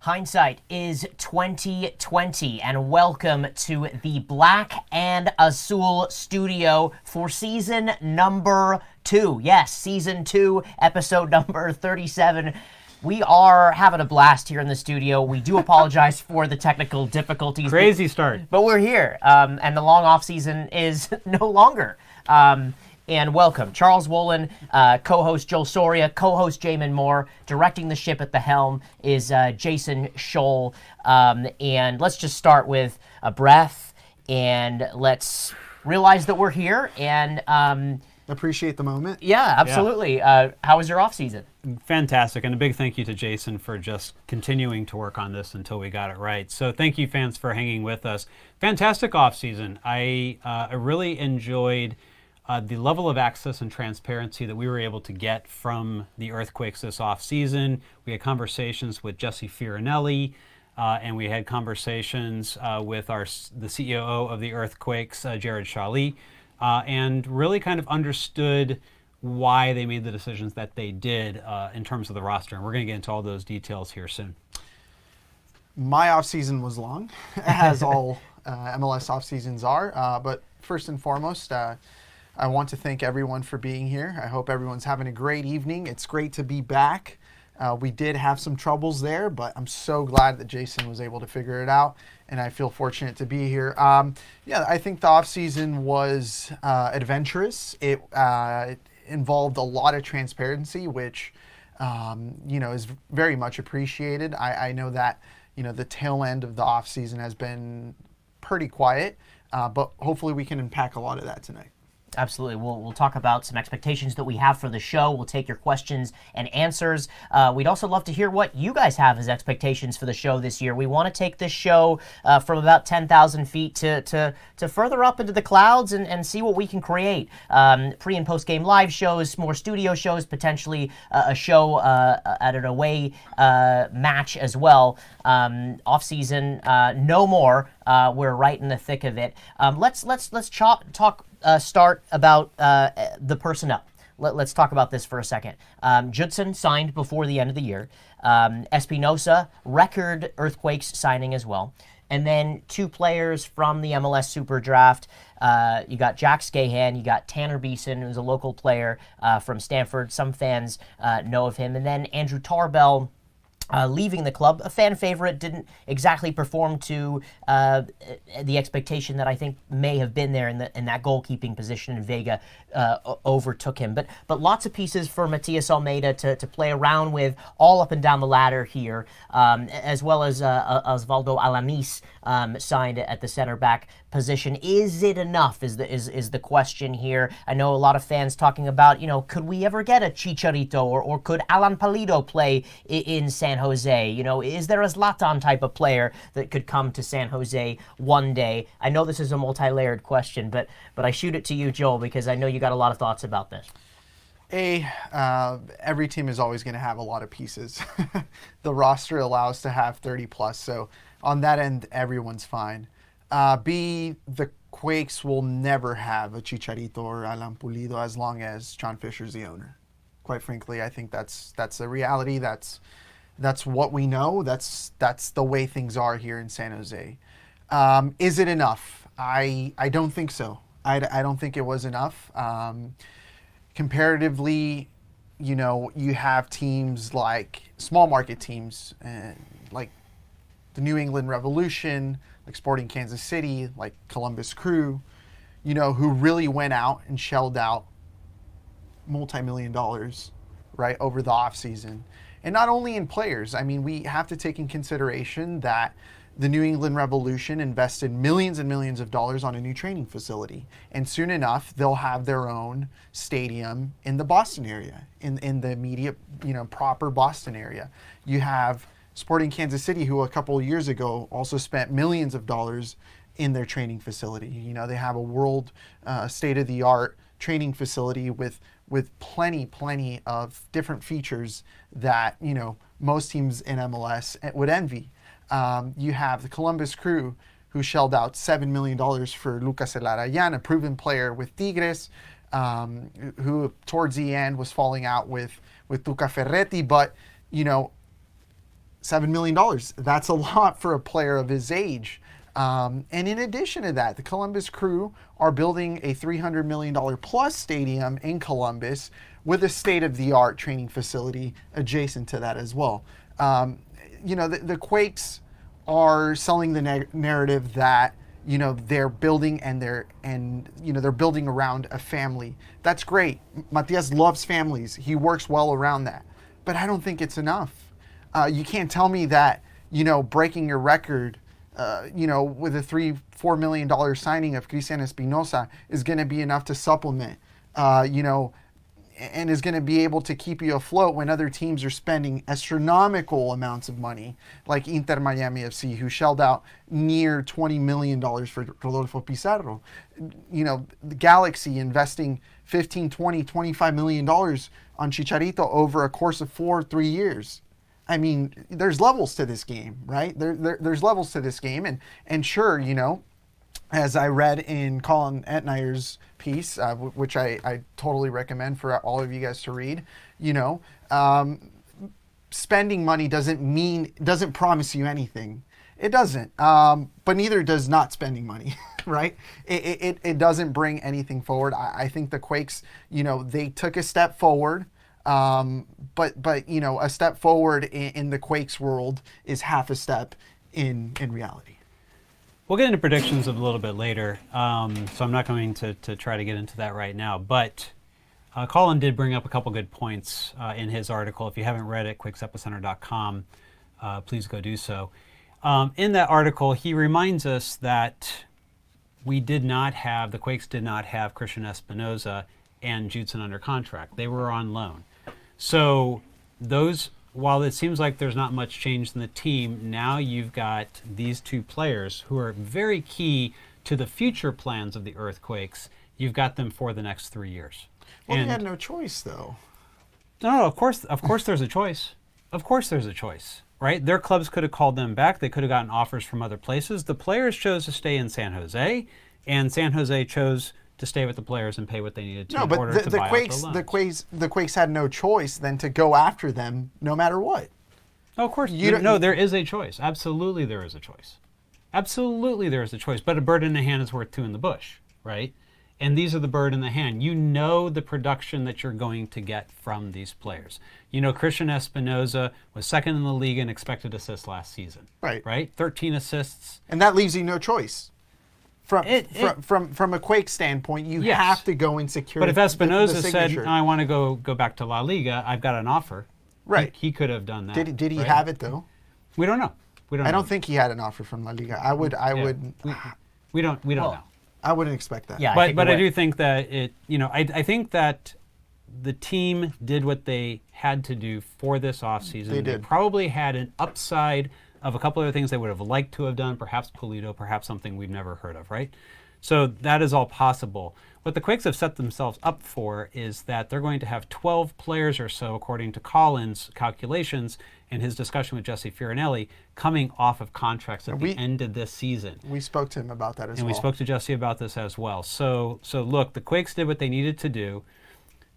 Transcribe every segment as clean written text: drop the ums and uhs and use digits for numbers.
Hindsight is 2020, and welcome to the Black and Azul studio for season number 2. Yes, season 2, episode number 37. We are having a blast here in the studio. We do apologize for the technical difficulties. Crazy start. But we're here, and the long off season is no longer. And welcome, Charles Wollin, co-host Joel Soria, co-host Jamon Moore. Directing the ship at the helm is Jason Sholl. And let's just start with a breath, and let's realize that we're here. And appreciate the moment. Yeah, absolutely. Yeah. How was your off season? Fantastic, and a big thank you to Jason for just continuing to work on this until we got it right. So thank you, fans, for hanging with us. Fantastic off season. I really enjoyed the level of access and transparency that we were able to get from the Earthquakes this off-season. We had conversations with Jesse Fiorinelli, and we had conversations with the CEO of the Earthquakes, Jared Sholl, and really kind of understood why they made the decisions that they did in terms of the roster. And we're going to get into all those details here soon. My off-season was long, as all MLS off-seasons are, but first and foremost, I want to thank everyone for being here. I hope everyone's having a great evening. It's great to be back. We did have some troubles there, but I'm so glad that Jason was able to figure it out, and I feel fortunate to be here. Yeah, I think the offseason was adventurous. It involved a lot of transparency, which is very much appreciated. I know that the tail end of the offseason has been pretty quiet, but hopefully we can unpack a lot of that tonight. Absolutely. We'll talk about some expectations that we have for the show. We'll take your questions and answers. We'd also love to hear what you guys have as expectations for the show this year. We want to take this show from about 10,000 feet to further up into the clouds and see what we can create. Pre- and post-game live shows, more studio shows, potentially a show at an away match as well. Off-season, no more. We're right in the thick of it. Let's talk. Start about the personnel. Let's talk about this for a second. Judson signed before the end of the year. Espinosa, record Earthquakes signing as well. And then 2 players from the MLS Super Draft. You got Jack Scahan, you got Tanner Beeson, who's a local player from Stanford. Some fans know of him. And then Andrew Tarbell, leaving the club, a fan favorite, didn't exactly perform to the expectation that I think may have been there in that goalkeeping position, and Vega overtook him. But lots of pieces for Matias Almeyda to play around with all up and down the ladder here, as well as Osvaldo Alanis signed at the center back position. Is it enough is the question here. I know a lot of fans talking about, could we ever get a Chicharito or could Alan Pulido play in San Jose? Is there a Zlatan type of player that could come to San Jose one day? I know this is a multi-layered question, but I shoot it to you, Joel, because I know you got a lot of thoughts about this. Every team is always going to have a lot of pieces. The roster allows to have 30 plus, so on that end, everyone's fine. B, the Quakes will never have a Chicharito or Alan Pulido as long as John Fisher's the owner. Quite frankly, I think that's a reality. That's what we know. That's the way things are here in San Jose. Is it enough? I don't think so. I don't think it was enough. Comparatively, you have teams like small market teams, like the New England Revolution, like Sporting Kansas City, like Columbus Crew, who really went out and shelled out multi-million dollars, right, over the offseason. And not only in players. I mean, we have to take in consideration that the New England Revolution invested millions and millions of dollars on a new training facility. And soon enough, they'll have their own stadium in the Boston area, in the immediate, proper Boston area. You have Sporting Kansas City, who a couple of years ago also spent millions of dollars in their training facility. They have a world state-of-the-art training facility with plenty of different features that, most teams in MLS would envy. You have the Columbus Crew, who shelled out $7 million for Lucas Elarayan, a proven player with Tigres, who towards the end was falling out with Tuca Ferretti. But, $7 million. That's a lot for a player of his age. And in addition to that, the Columbus Crew are building a $300 million plus stadium in Columbus with a state-of-the-art training facility adjacent to that as well. The Quakes are selling the narrative that they're building and they're building around a family. That's great. Matias loves families. He works well around that. But I don't think it's enough. You can't tell me that breaking your record with a $3-4 million signing of Cristian Espinosa is going to be enough to supplement and is going to be able to keep you afloat when other teams are spending astronomical amounts of money, like Inter Miami FC, who shelled out near $20 million for Rodolfo Pizarro. The Galaxy investing $15, $20, $25 million on Chicharito over a course of 3 years. I mean, there's levels to this game, right? There's levels to this game. And sure, as I read in Colin Etnier's piece, which I totally recommend for all of you guys to read, spending money doesn't promise you anything. It doesn't. But neither does not spending money, right? It doesn't bring anything forward. I think the Quakes, they took a step forward. But a step forward in the Quakes world is half a step in reality. We'll get into predictions a little bit later, so I'm not going to try to get into that right now. But Colin did bring up a couple good points in his article. If you haven't read it, quakesepicenter.com, please go do so. In that article, he reminds us that the Quakes did not have Cristian Espinosa and Judson under contract. They were on loan. So while it seems like there's not much change in the team, now you've got these two players who are very key to the future plans of the Earthquakes. You've got them for the next 3 years. Well, they had no choice, though. No, of course there's a choice. Of course there's a choice, right? Their clubs could have called them back. They could have gotten offers from other places. The players chose to stay in San Jose, and San Jose chose to stay with the players and pay what they needed to in order to buy out their loans. The Quakes had no choice than to go after them no matter what. Oh, of course. There is a choice. Absolutely there is a choice. Absolutely there is a choice. But a bird in the hand is worth two in the bush, right? And these are the bird in the hand. The production that you're going to get from these players. Cristian Espinosa was second in the league in expected assists last season. Right? 13 assists. And that leaves you no choice. From a Quake standpoint, you have to go and secure. But if Espinosa said, "I want to go back to La Liga," I've got an offer. Right. He could have done that. Did he have it though? We don't know. I don't think he had an offer from La Liga. We don't know. I wouldn't expect that. Yeah. But I do think that I think that the team did what they had to do for this offseason. They did. They probably had an upside of a couple other things they would have liked to have done, perhaps Pulido, perhaps something we've never heard of, right? So that is all possible. What the Quakes have set themselves up for is that they're going to have 12 players or so, according to Colin's calculations and his discussion with Jesse Fioranelli, coming off of contracts at the end of this season. We spoke to him about that as well. And we spoke to Jesse about this as well. So look, the Quakes did what they needed to do.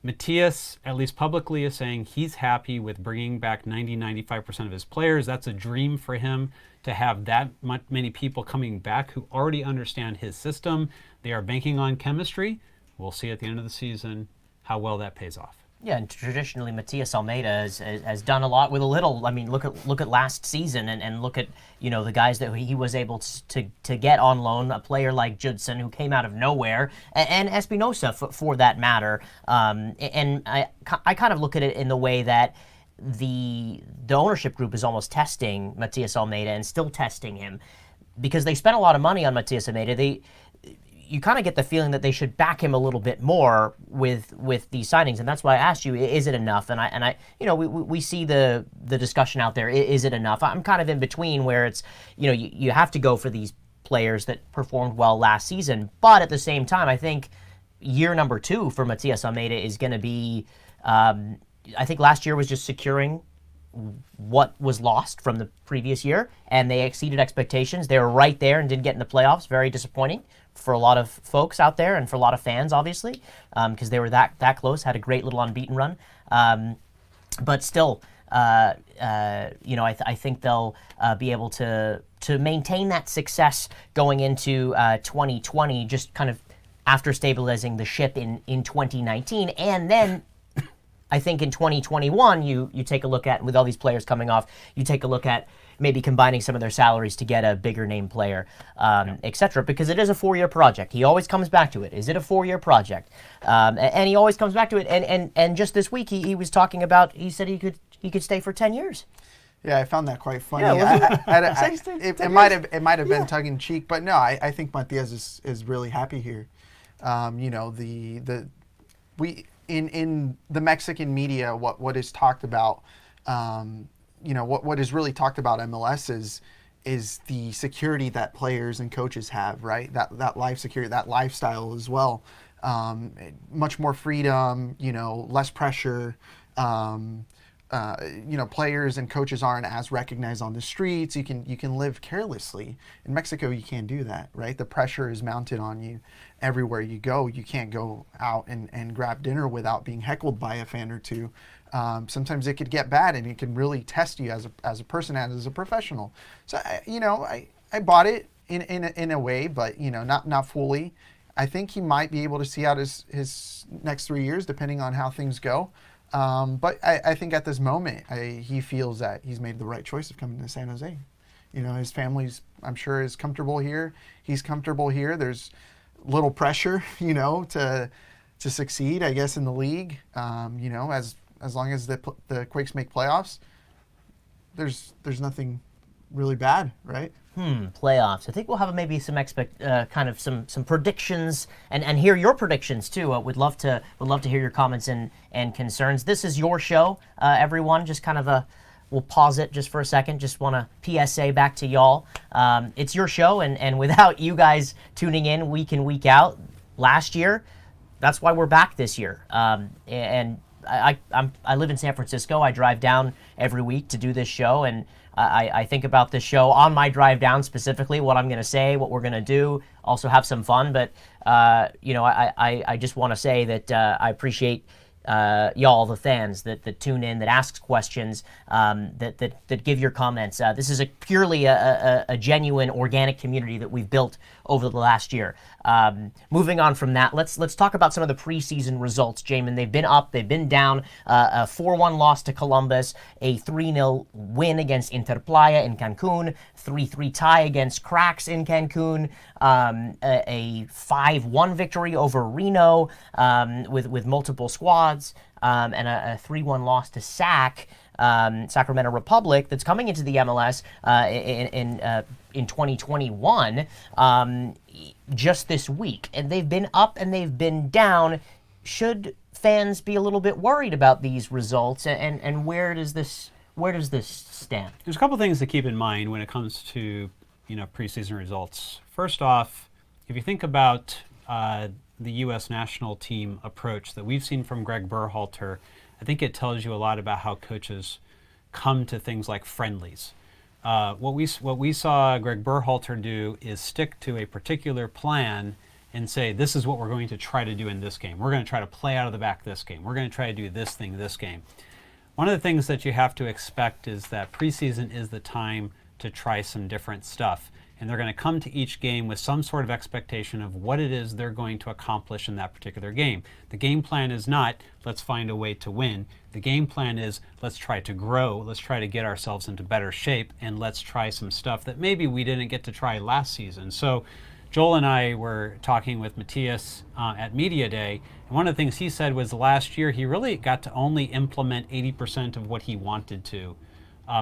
Matias, at least publicly, is saying he's happy with bringing back 90-95% of his players. That's a dream for him to have that many people coming back who already understand his system. They are banking on chemistry. We'll see at the end of the season how well that pays off. Yeah, and traditionally Matias Almeyda has done a lot with a little. I mean, look at last season and look at the guys that he was able to get on loan. A player like Judson, who came out of nowhere, and Espinosa for that matter. And I kind of look at it in the way that the ownership group is almost testing Matias Almeyda and still testing him because they spent a lot of money on Matias Almeyda. You kind of get the feeling that they should back him a little bit more with these signings, and that's why I asked you, is it enough? And I we see the discussion out there. Is it enough? I'm kind of in between where it's you have to go for these players that performed well last season, but at the same time, I think year number 2 for Matias Almeyda is going to be. I think last year was just securing what was lost from the previous year, and they exceeded expectations. They were right there and didn't get in the playoffs. Very disappointing for a lot of folks out there and for a lot of fans, obviously, because they were that close, had a great little unbeaten run. But still, I think they'll be able to maintain that success going into 2020, just kind of after stabilizing the ship in 2019. And then I think in 2021, you take a look at, with all these players coming off, you take a look at maybe combining some of their salaries to get a bigger name player, etc. Because it is a 4-year project. He always comes back to it. Is it a 4-year project? And he always comes back to it. And just this week, he was talking about, he said he could stay for 10 years. Yeah, I found that quite funny. Yeah, it might have been tongue in cheek, but no, I think Matias is really happy here. In the Mexican media, what is talked about, what is really talked about MLS is the security that players and coaches have, right? That life security, that lifestyle as well. Much more freedom, less pressure. Players and coaches aren't as recognized on the streets. You can live carelessly. In Mexico, you can't do that, right? The pressure is mounted on you everywhere you go. You can't go out and grab dinner without being heckled by a fan or two. Sometimes it could get bad, and it can really test you as a person and as a professional. So I bought it in a way, but not fully. I think he might be able to see out his next 3 years, depending on how things go. But I think at this moment, he feels that he's made the right choice of coming to San Jose. His family's, I'm sure, is comfortable here. He's comfortable here. There's little pressure, to succeed, I guess, in the league. As long as the Quakes make playoffs, there's nothing really bad, right? Playoffs. I think we'll have maybe some some predictions and hear your predictions too. Would love to hear your comments and concerns. This is your show, everyone. Just kind of we'll pause it just for a second. Just want to PSA back to y'all. It's your show, and without you guys tuning in week in, week out, last year, that's why we're back this year. And I live in San Francisco. I drive down every week to do this show, and I think about this show on my drive down, specifically what I'm going to say, what we're going to do, also have some fun. But I just want to say that I appreciate y'all, the fans that tune in, that asks questions, that give your comments. This is purely a genuine, organic community that we've built over the last year. Moving on from that, let's talk about some of the preseason results, Jamon. They've been up, they've been down. A 4-1 loss to Columbus, a 3-0 win against Interplaya in Cancun, 3-3 tie against Cracks in Cancun, a 5-1 victory over Reno with multiple squads, and a 3-1 loss to Sacramento Republic, that's coming into the MLS in 2021 just this week. And they've been up and they've been down. Should fans be a little bit worried about these results, and where does this stand? There's a couple things to keep in mind when it comes to preseason results. First off, if you think about the U.S. national team approach that we've seen from Greg Berhalter, I think it tells you a lot about how coaches come to things like friendlies. What we saw Greg Berhalter do is stick to a particular plan and say, this is what we're going to try to do in this game. We're going to try to play out of the back this game. We're going to try to do this thing this game. One of the things that you have to expect is that preseason is the time to try some different stuff. And they're going to come to each game with some sort of expectation of what it is they're going to accomplish in that particular game. The game plan is not, let's find a way to win. The game plan is, let's try to grow, let's try to get ourselves into better shape, and let's try some stuff that maybe we didn't get to try last season. So Joel and I were talking with Matias at Media Day, and one of the things he said was last year he really got to only implement 80% of what he wanted to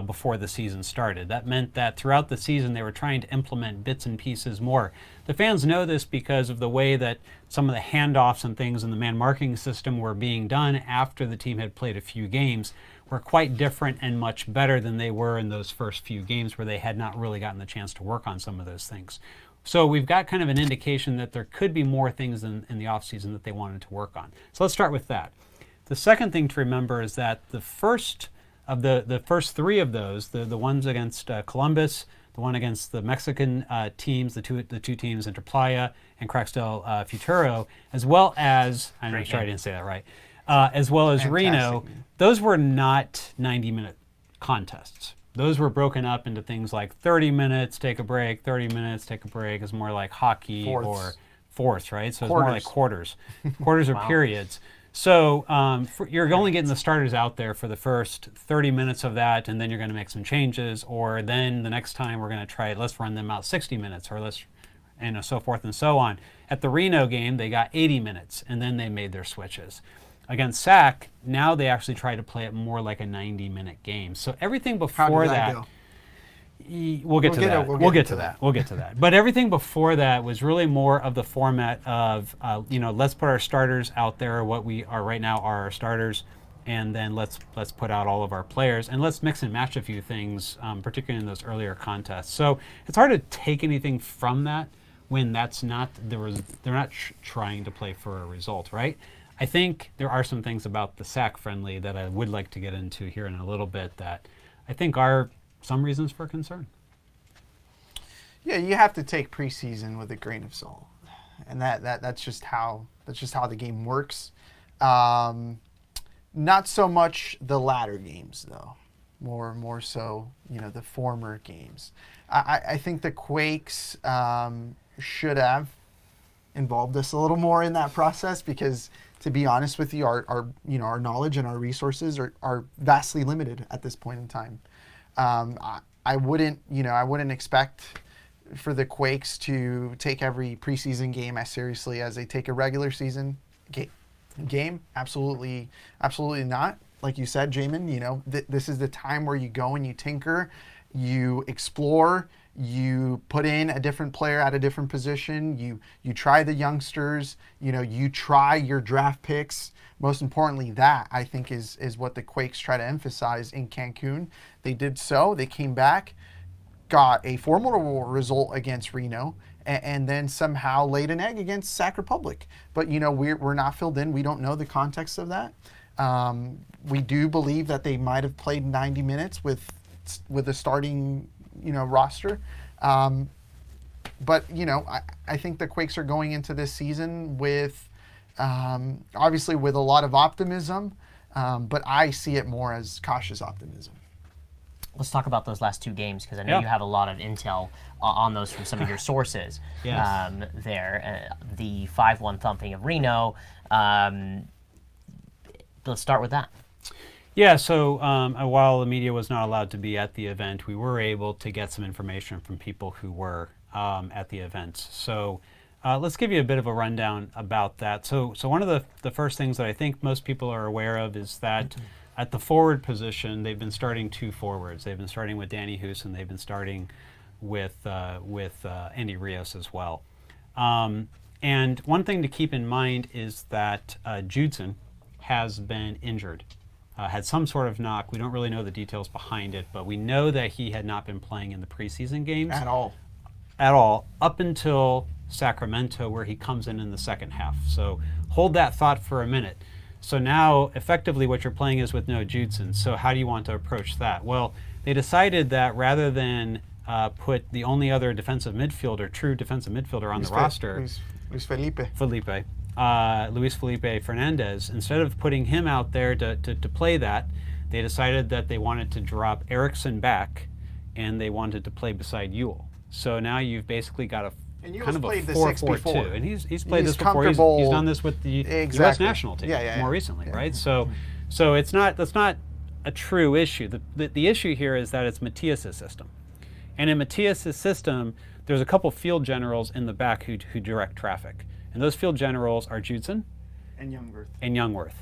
before the season started. That meant that throughout the season they were trying to implement bits and pieces more. The fans know this because of the way that some of the handoffs and things in the man marking system were being done after the team had played a few games were quite different and much better than they were in those first few games where they had not really gotten the chance to work on some of those things. So we've got kind of an indication that there could be more things in the offseason that they wanted to work on. So let's start with that. The second thing to remember is that the first three of those, the ones against Columbus, the one against the Mexican teams, the two teams, Interplaya and Cracks del Futuro, as well as, I'm sure I didn't say that right, as well as Reno. Fantastic. Those were not 90-minute contests. Those were broken up into things like 30 minutes, take a break, 30 minutes, take a break. It's more like hockey or fourths, right? So it's more like quarters. Quarters are periods. So you're only getting the starters out there for the first 30 minutes of that, and then you're going to make some changes, or then the next time we're going to try, let's run them out 60 minutes, or let's, and so forth and so on. At the Reno game, they got 80 minutes, and then they made their switches. Against SAC, now they actually try to play it more like a 90-minute game. So everything before that, we'll get to that. But everything before that was really more of the format of, let's put our starters out there, what we are right now are our starters, and then let's put out all of our players, and let's mix and match a few things, particularly in those earlier contests. So it's hard to take anything from that when that's not, they're not trying to play for a result, right? I think there are some things about the SAC friendly that I would like to get into here in a little bit that I think are some reasons for concern. Yeah, you have to take preseason with a grain of salt, and that's just how the game works. Not so much the latter games though, more so the former games. I think the Quakes should have involved us a little more in that process because, to be honest with you, our knowledge and our resources are vastly limited at this point in time. I wouldn't expect for the Quakes to take every preseason game as seriously as they take a regular season game. Absolutely not. Like you said, Jamon, this is the time where you go and you tinker, you explore, you put in a different player at a different position, you try the youngsters, you try your draft picks. Most importantly, that I think is what the Quakes try to emphasize in Cancun. They did so. They came back, got a formidable result against Reno, and then somehow laid an egg against Sac Republic. But we're not filled in. We don't know the context of that. We do believe that they might have played 90 minutes with a starting roster. But I think the Quakes are going into this season with obviously with a lot of optimism, but I see it more as cautious optimism. Let's talk about those last two games because I know you have a lot of intel on those from some of your sources. Yes. The 5-1 thumping of Reno. Let's start with that. Yeah, so while the media was not allowed to be at the event, we were able to get some information from people who were at the event. So let's give you a bit of a rundown about that. So one of the first things that I think most people are aware of is that at the forward position, they've been starting two forwards. They've been starting with Danny Hoos, and they've been starting with Andy Rios as well. And one thing to keep in mind is that Judson has been injured. Had some sort of knock. We don't really know the details behind it, but we know that he had not been playing in the preseason games. At all, up until Sacramento, where he comes in the second half. So hold that thought for a minute. So now, effectively, what you're playing is with no Judson. So how do you want to approach that? Well, they decided that rather than put the only other true defensive midfielder on the roster, Luis Felipe Fernandez, instead of putting him out there to play that, they decided that they wanted to drop Eriksson back, and they wanted to play beside Ewell. So now you've basically got a kind of a 4-4-2, and he's played this before. He's done this with the U.S. national team more recently, right? So that's not a true issue. The issue here is that it's Matias' system, and in Matias' system, there's a couple field generals in the back who direct traffic. And those field generals are Judson and Youngworth.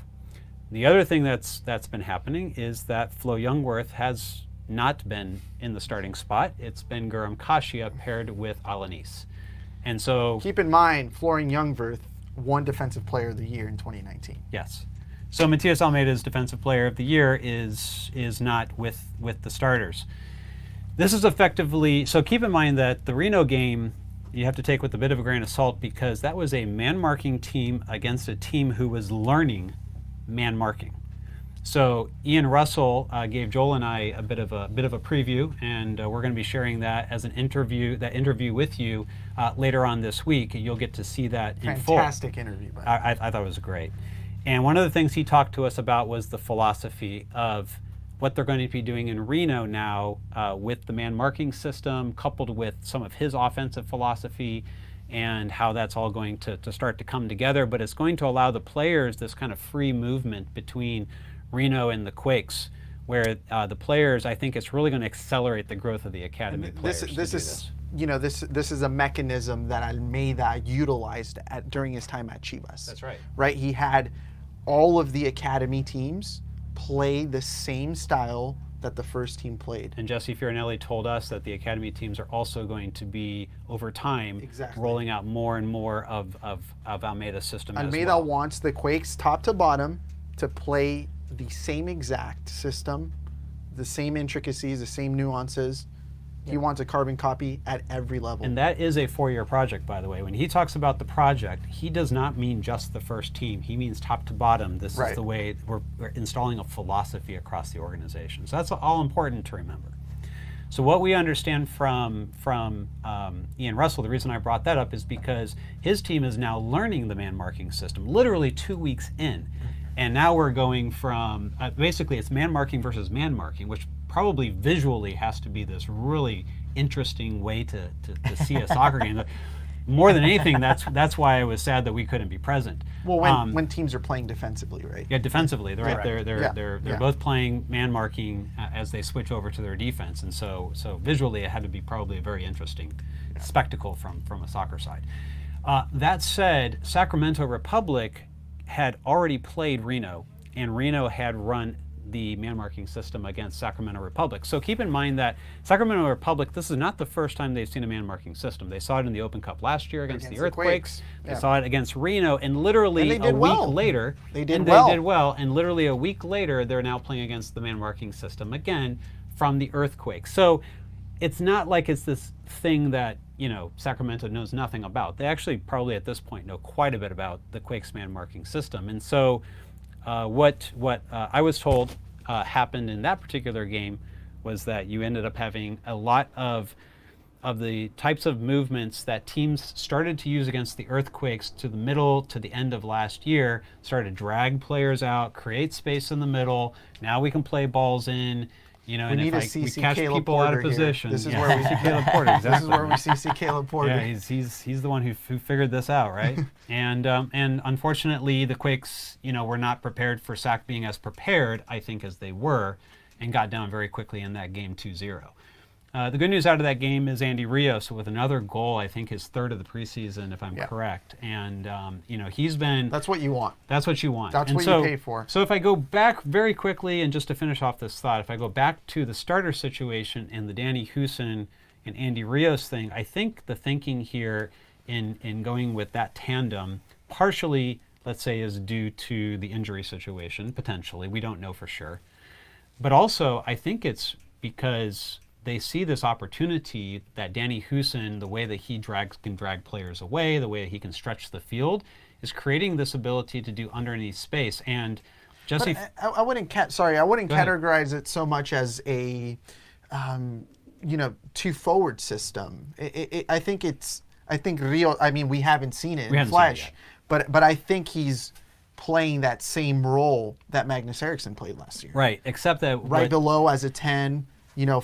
The other thing that's been happening is that Flo Youngworth has not been in the starting spot. It's been Guram Kashia paired with Alanis. And so keep in mind, Florian Youngworth won Defensive Player of the Year in 2019. Yes. So Matias Almeyda's Defensive Player of the Year is not with the starters. This is effectively, so keep in mind that the Reno game you have to take with a bit of a grain of salt because that was a man-marking team against a team who was learning man-marking. So Ian Russell gave Joel and I a bit of a preview, and we're going to be sharing that as an interview with you later on this week. You'll get to see that in full. Fantastic interview, by the way. I thought it was great. And one of the things he talked to us about was the philosophy of what they're going to be doing in Reno now with the man marking system, coupled with some of his offensive philosophy, and how that's all going to start to come together. But it's going to allow the players this kind of free movement between Reno and the Quakes, where the players, I think it's really going to accelerate the growth of the academy players. This is a mechanism that Almeyda utilized during his time at Chivas. That's right. Right? He had all of the academy teams play the same style that the first team played. And Jesse Fiorinelli told us that the academy teams are also going to be, over time, rolling out more and more of Almeyda's system as well. Almeyda wants the Quakes, top to bottom, to play the same exact system, the same intricacies, the same nuances. He wants a carbon copy at every level. And that is a 4-year project, by the way. When he talks about the project, he does not mean just the first team. He means top to bottom. This is the way we're installing a philosophy across the organization. So that's all important to remember. So what we understand from Ian Russell, the reason I brought that up is because his team is now learning the man marking system, literally 2 weeks in. And now we're going from, basically it's man marking versus man marking, which probably visually has to be this really interesting way to see a soccer game. More than anything, that's why I was sad that we couldn't be present. Well, when teams are playing defensively, right? Yeah, defensively, they're Yeah. both playing man marking as they switch over to their defense, and so visually it had to be probably a very interesting spectacle from a soccer side. That said, Sacramento Republic had already played Reno, and Reno had run the man marking system against Sacramento Republic. So keep in mind that Sacramento Republic, this is not the first time they've seen a man marking system. They saw it in the Open Cup last year against the Earthquakes. They saw it against Reno, and literally a week later, they did well. And literally a week later, they're now playing against the man marking system again from the Earthquakes. So it's not like it's this thing that Sacramento knows nothing about. They actually probably at this point know quite a bit about the Quakes man marking system. And so what I was told happened in that particular game was that you ended up having a lot of the types of movements that teams started to use against the Earthquakes to the middle to the end of last year, started to drag players out, create space in the middle. Now we can play balls in. We and need if we catch Caleb people Porter out of position. This is where we see Caleb Porter. Exactly. This is where we see Caleb Porter. Yeah, he's the one who figured this out, right? and unfortunately, the Quakes, were not prepared for Sac being as prepared, I think, as they were, and got down very quickly in that game 2-0. The good news out of that game is Andy Rios with another goal, I think his third of the preseason, if I'm correct. And, he's been... That's what you want. That's what you want. That's what you pay for. So if I go back very quickly, and just to finish off this thought, if I go back to the starter situation and the Danny Houston and Andy Rios thing, I think the thinking here in going with that tandem partially, let's say, is due to the injury situation, potentially. We don't know for sure. But also, I think it's because they see this opportunity that Danny Houston, the way that he can drag players away, the way that he can stretch the field, is creating this ability to do underneath space. And Jesse, I wouldn't categorize it so much as a two forward system. I think Rio. I mean, we haven't seen it in flesh, but I think he's playing that same role that Magnus Eriksson played last year. Right, except that right below as a 10.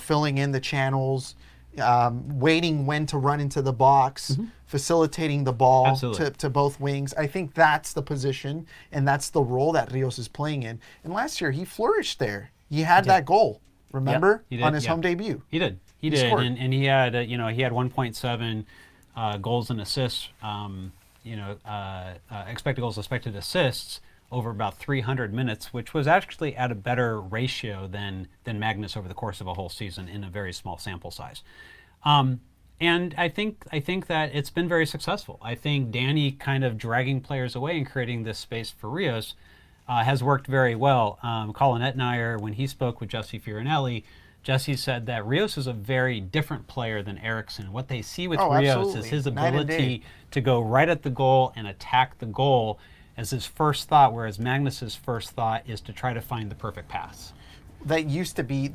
Filling in the channels, waiting when to run into the box, facilitating the ball to both wings. I think that's the position, and that's the role that Rios is playing in. And last year, he flourished there. He had that goal, remember, on his home debut. He did. He did, and he had he had 1.7 goals and assists. Expected goals, expected assists over about 300 minutes, which was actually at a better ratio than Magnus over the course of a whole season in a very small sample size. And I think that it's been very successful. I think Danny kind of dragging players away and creating this space for Rios has worked very well. Colin Etnier, when he spoke with Jesse Fiorinelli, Jesse said that Rios is a very different player than Eriksson. What they see with Rios is his ability to go right at the goal and attack the goal as his first thought, whereas Magnus's first thought is to try to find the perfect pass. That used to be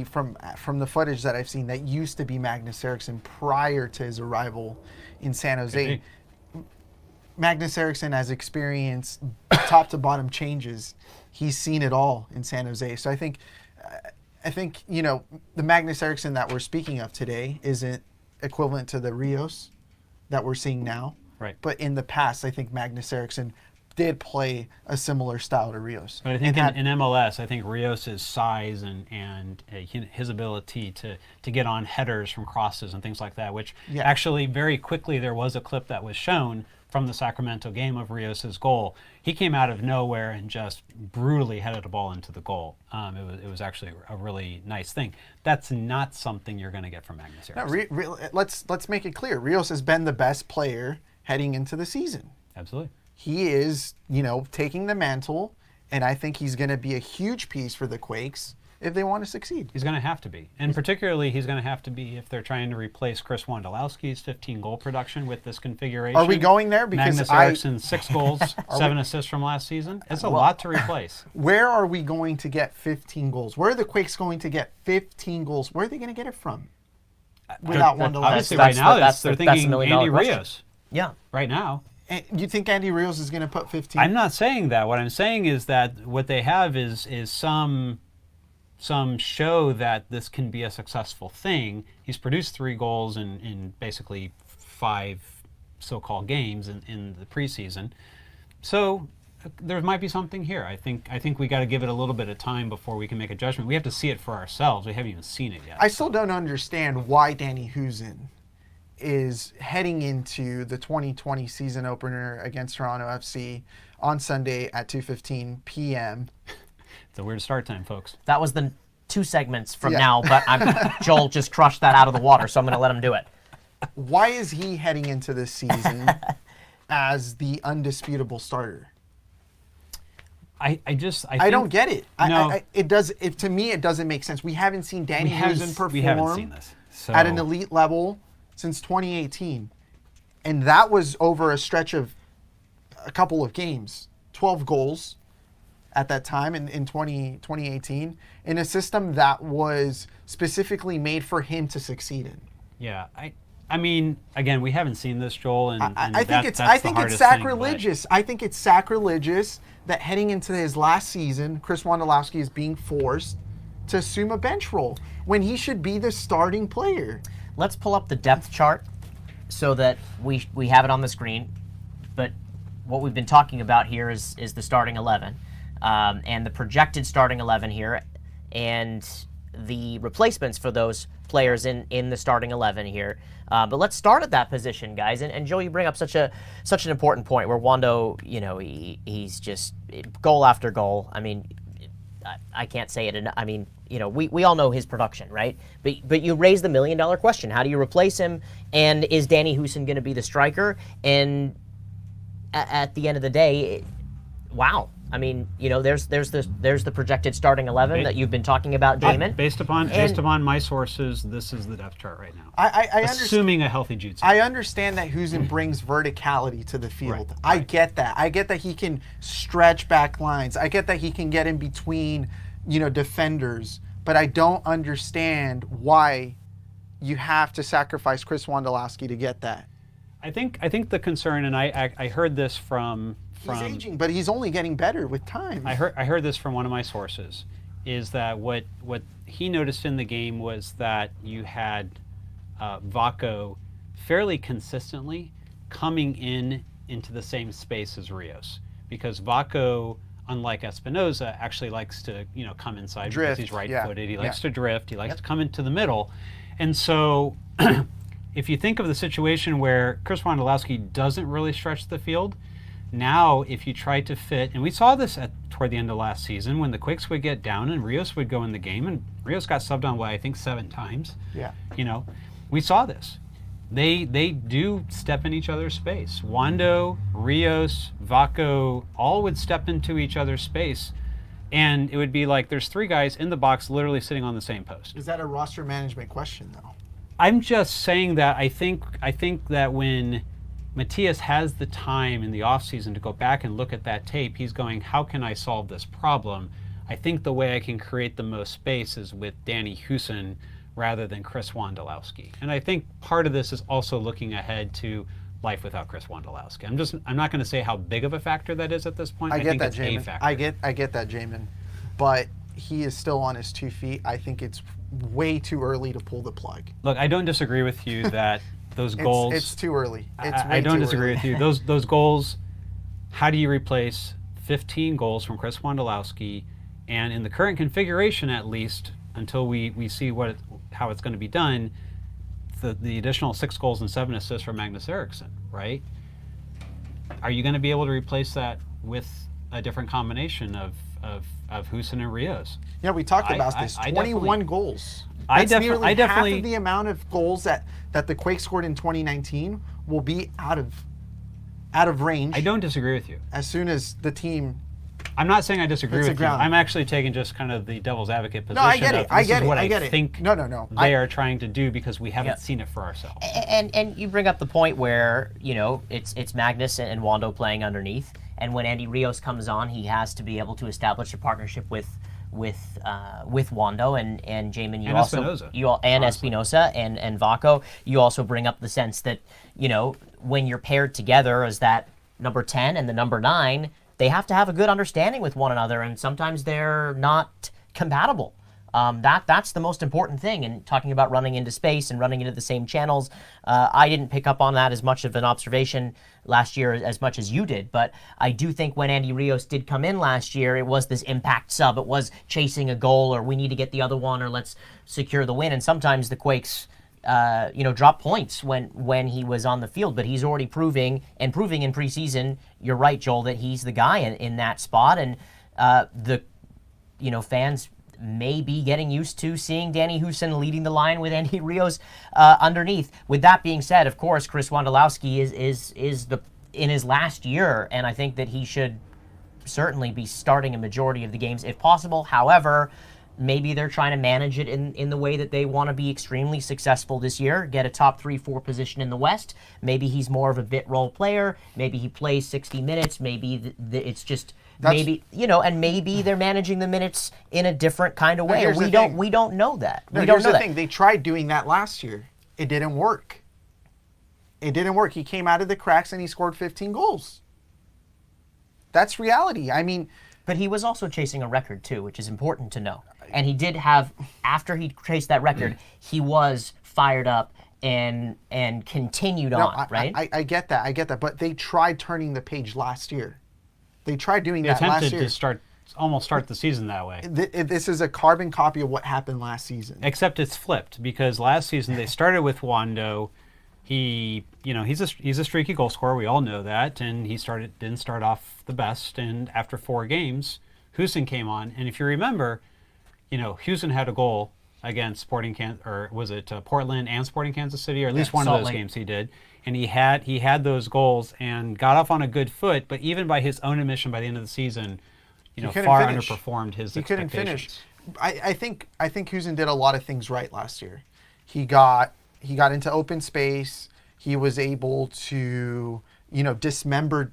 from the footage that I've seen, that used to be Magnus Eriksson prior to his arrival in San Jose. Magnus Eriksson has experienced top to bottom changes. He's seen it all in San Jose. So I think, the Magnus Eriksson that we're speaking of today isn't equivalent to the Rios that we're seeing now. Right. But in the past, I think Magnus Eriksson did play a similar style to Rios. But I think in MLS, I think Rios' size and his ability to get on headers from crosses and things like that, which actually very quickly there was a clip that was shown from the Sacramento game of Rios' goal. He came out of nowhere and just brutally headed a ball into the goal. It was actually a really nice thing. That's not something you're going to get from Magnus Eriksson. No, let's make it clear. Rios has been the best player heading into the season. Absolutely. He is, taking the mantle, and I think he's going to be a huge piece for the Quakes if they want to succeed. He's going to have to be. And particularly, he's going to have to be if they're trying to replace Chris Wondolowski's 15-goal production with this configuration. Are we going there? Because Magnus Eriksson, 6 goals, 7 assists from last season. It's a lot to replace. Where are we going to get 15 goals? Where are the Quakes going to get 15 goals? Where are they going to get it from? Without Wondolowski. Obviously, right now, they're thinking Andy Rios. Yeah. Right now. And you think Andy Rios is going to put 15? I'm not saying that. What I'm saying is that what they have is some show that this can be a successful thing. He's produced 3 goals in basically 5 so-called games in the preseason. So there might be something here. I think we got to give it a little bit of time before we can make a judgment. We have to see it for ourselves. We haven't even seen it yet. I still don't understand why Danny Husin is heading into the 2020 season opener against Toronto FC on Sunday at 2:15 p.m. It's a weird start time, folks. That was the 2 segments from now, but Joel just crushed that out of the water, so I'm going to let him do it. Why is he heading into this season as the undisputable starter? I don't get it. No. To me, it doesn't make sense. We haven't seen Danny Husin perform we haven't seen this. So. At an elite level since 2018. And that was over a stretch of a couple of games. 12 goals at that time in 2018 in a system that was specifically made for him to succeed in. Yeah, I mean, again, we haven't seen this, Joel, and I think it's sacrilegious. Thing, I think it's sacrilegious that heading into his last season, Chris Wondolowski is being forced to assume a bench role when he should be the starting player. Let's pull up the depth chart so that we have it on the screen. But what we've been talking about here is the starting 11 and the projected starting 11 here, and the replacements for those players in the starting 11 here. But let's start at that position, guys. And Joe, you bring up such an important point where Wondo, he's just goal after goal. I mean, I can't say it enough. I mean, we all know his production, right? But you raise the $1 million question: how do you replace him? And is Danny Husin going to be the striker? And at the end of the day, wow. I mean, there's the projected starting 11 that you've been talking about, Jamon. Based upon my sources, this is the depth chart right now. Assuming a healthy Jutsu. I understand that Husin brings verticality to the field. Right. I get that. I get that he can stretch back lines. I get that he can get in between, defenders. But I don't understand why you have to sacrifice Chris Wondolowski to get that. I think the concern, and I heard this from. He's aging, but he's only getting better with time. I heard this from one of my sources, is that what he noticed in the game was that you had Vako fairly consistently coming into the same space as Rios, because Vako, unlike Espinosa, actually likes to come inside drift, because he's right-footed. He likes to drift. He likes to come into the middle, and so if you think of the situation where Chris Wondolowski doesn't really stretch the field. Now, if you try to fit, and we saw this toward the end of last season when the Quakes would get down and Rios would go in the game, and Rios got subbed on, I think 7 times. Yeah. We saw this. They do step in each other's space. Wondo, Rios, Vako, all would step into each other's space, and it would be like there's 3 guys in the box literally sitting on the same post. Is that a roster management question, though? I'm just saying that I think that when Matias has the time in the offseason to go back and look at that tape, he's going, how can I solve this problem? I think the way I can create the most space is with Danny Husin rather than Chris Wondolowski. And I think part of this is also looking ahead to life without Chris Wondolowski. I'm not going to say how big of a factor that is at this point. I get think that, it's Jamon. a factor. I get that, Jamon. But he is still on his 2 feet. I think it's way too early to pull the plug. Look, I don't disagree with you that those goals. It's too early. I don't disagree with you. Those goals. How do you replace 15 goals from Chris Wondolowski? And in the current configuration, at least, until we see how it's going to be done, the additional 6 goals and 7 assists from Magnus Eriksson, right? Are you going to be able to replace that with a different combination of Houston and Rios? Yeah, we talked about this. 21 goals. That's nearly half of the amount of goals that the Quakes scored in 2019 will be out of range. I don't disagree with you. As soon as the team. I'm not saying I disagree with you. I'm actually taking just kind of the devil's advocate position. No, I get it. I get it. I think No. They are trying to do because we haven't seen it for ourselves. And you bring up the point where, it's Magnus and Wondo playing underneath, and when Andy Rios comes on, he has to be able to establish a partnership with Wondo and Jamon. Espinosa and Vako. You also bring up the sense that when you're paired together as that number 10 and the number 9. They have to have a good understanding with one another, and sometimes they're not compatible. That's the most important thing. And talking about running into space and running into the same channels, I didn't pick up on that as much of an observation last year as much as you did. But I do think when Andy Rios did come in last year, it was this impact sub. It was chasing a goal, or we need to get the other one, or let's secure the win. And sometimes the Quakes drop points when he was on the field, but he's already proving in preseason. You're right, Joel, that he's the guy in that spot, and the fans may be getting used to seeing Danny Houston leading the line with Andy Rios underneath. With that being said, of course, Chris Wondolowski is in his last year, and I think that he should certainly be starting a majority of the games if possible. However, maybe they're trying to manage it in the way that they want to be extremely successful this year, get a top 3-4 position in the West. Maybe he's more of a bit role player. Maybe he plays 60 minutes. Maybe it's just maybe they're managing the minutes in a different kind of way. We don't know that. Here's the thing. They tried doing that last year. It didn't work. He came out of the cracks and he scored 15 goals. That's reality. I mean, but he was also chasing a record too, which is important to know. And he did have, after he chased that record, he was fired up and continued on, right? I get that. But they tried turning the page last year. They tried doing that last year. They attempted to almost start the season that way. This is a carbon copy of what happened last season. Except it's flipped, because last season they started with Wondo. He's a streaky goal scorer. We all know that, and he didn't start off the best. And after 4 games, Houston came on, and if you remember, Houston had a goal against Portland and Sporting Kansas City, or at least one of those games he did. And he had those goals and got off on a good foot, but even by his own admission, by the end of the season, far underperformed his expectations. Couldn't finish. I think Houston did a lot of things right last year. He got into open space. He was able to, dismember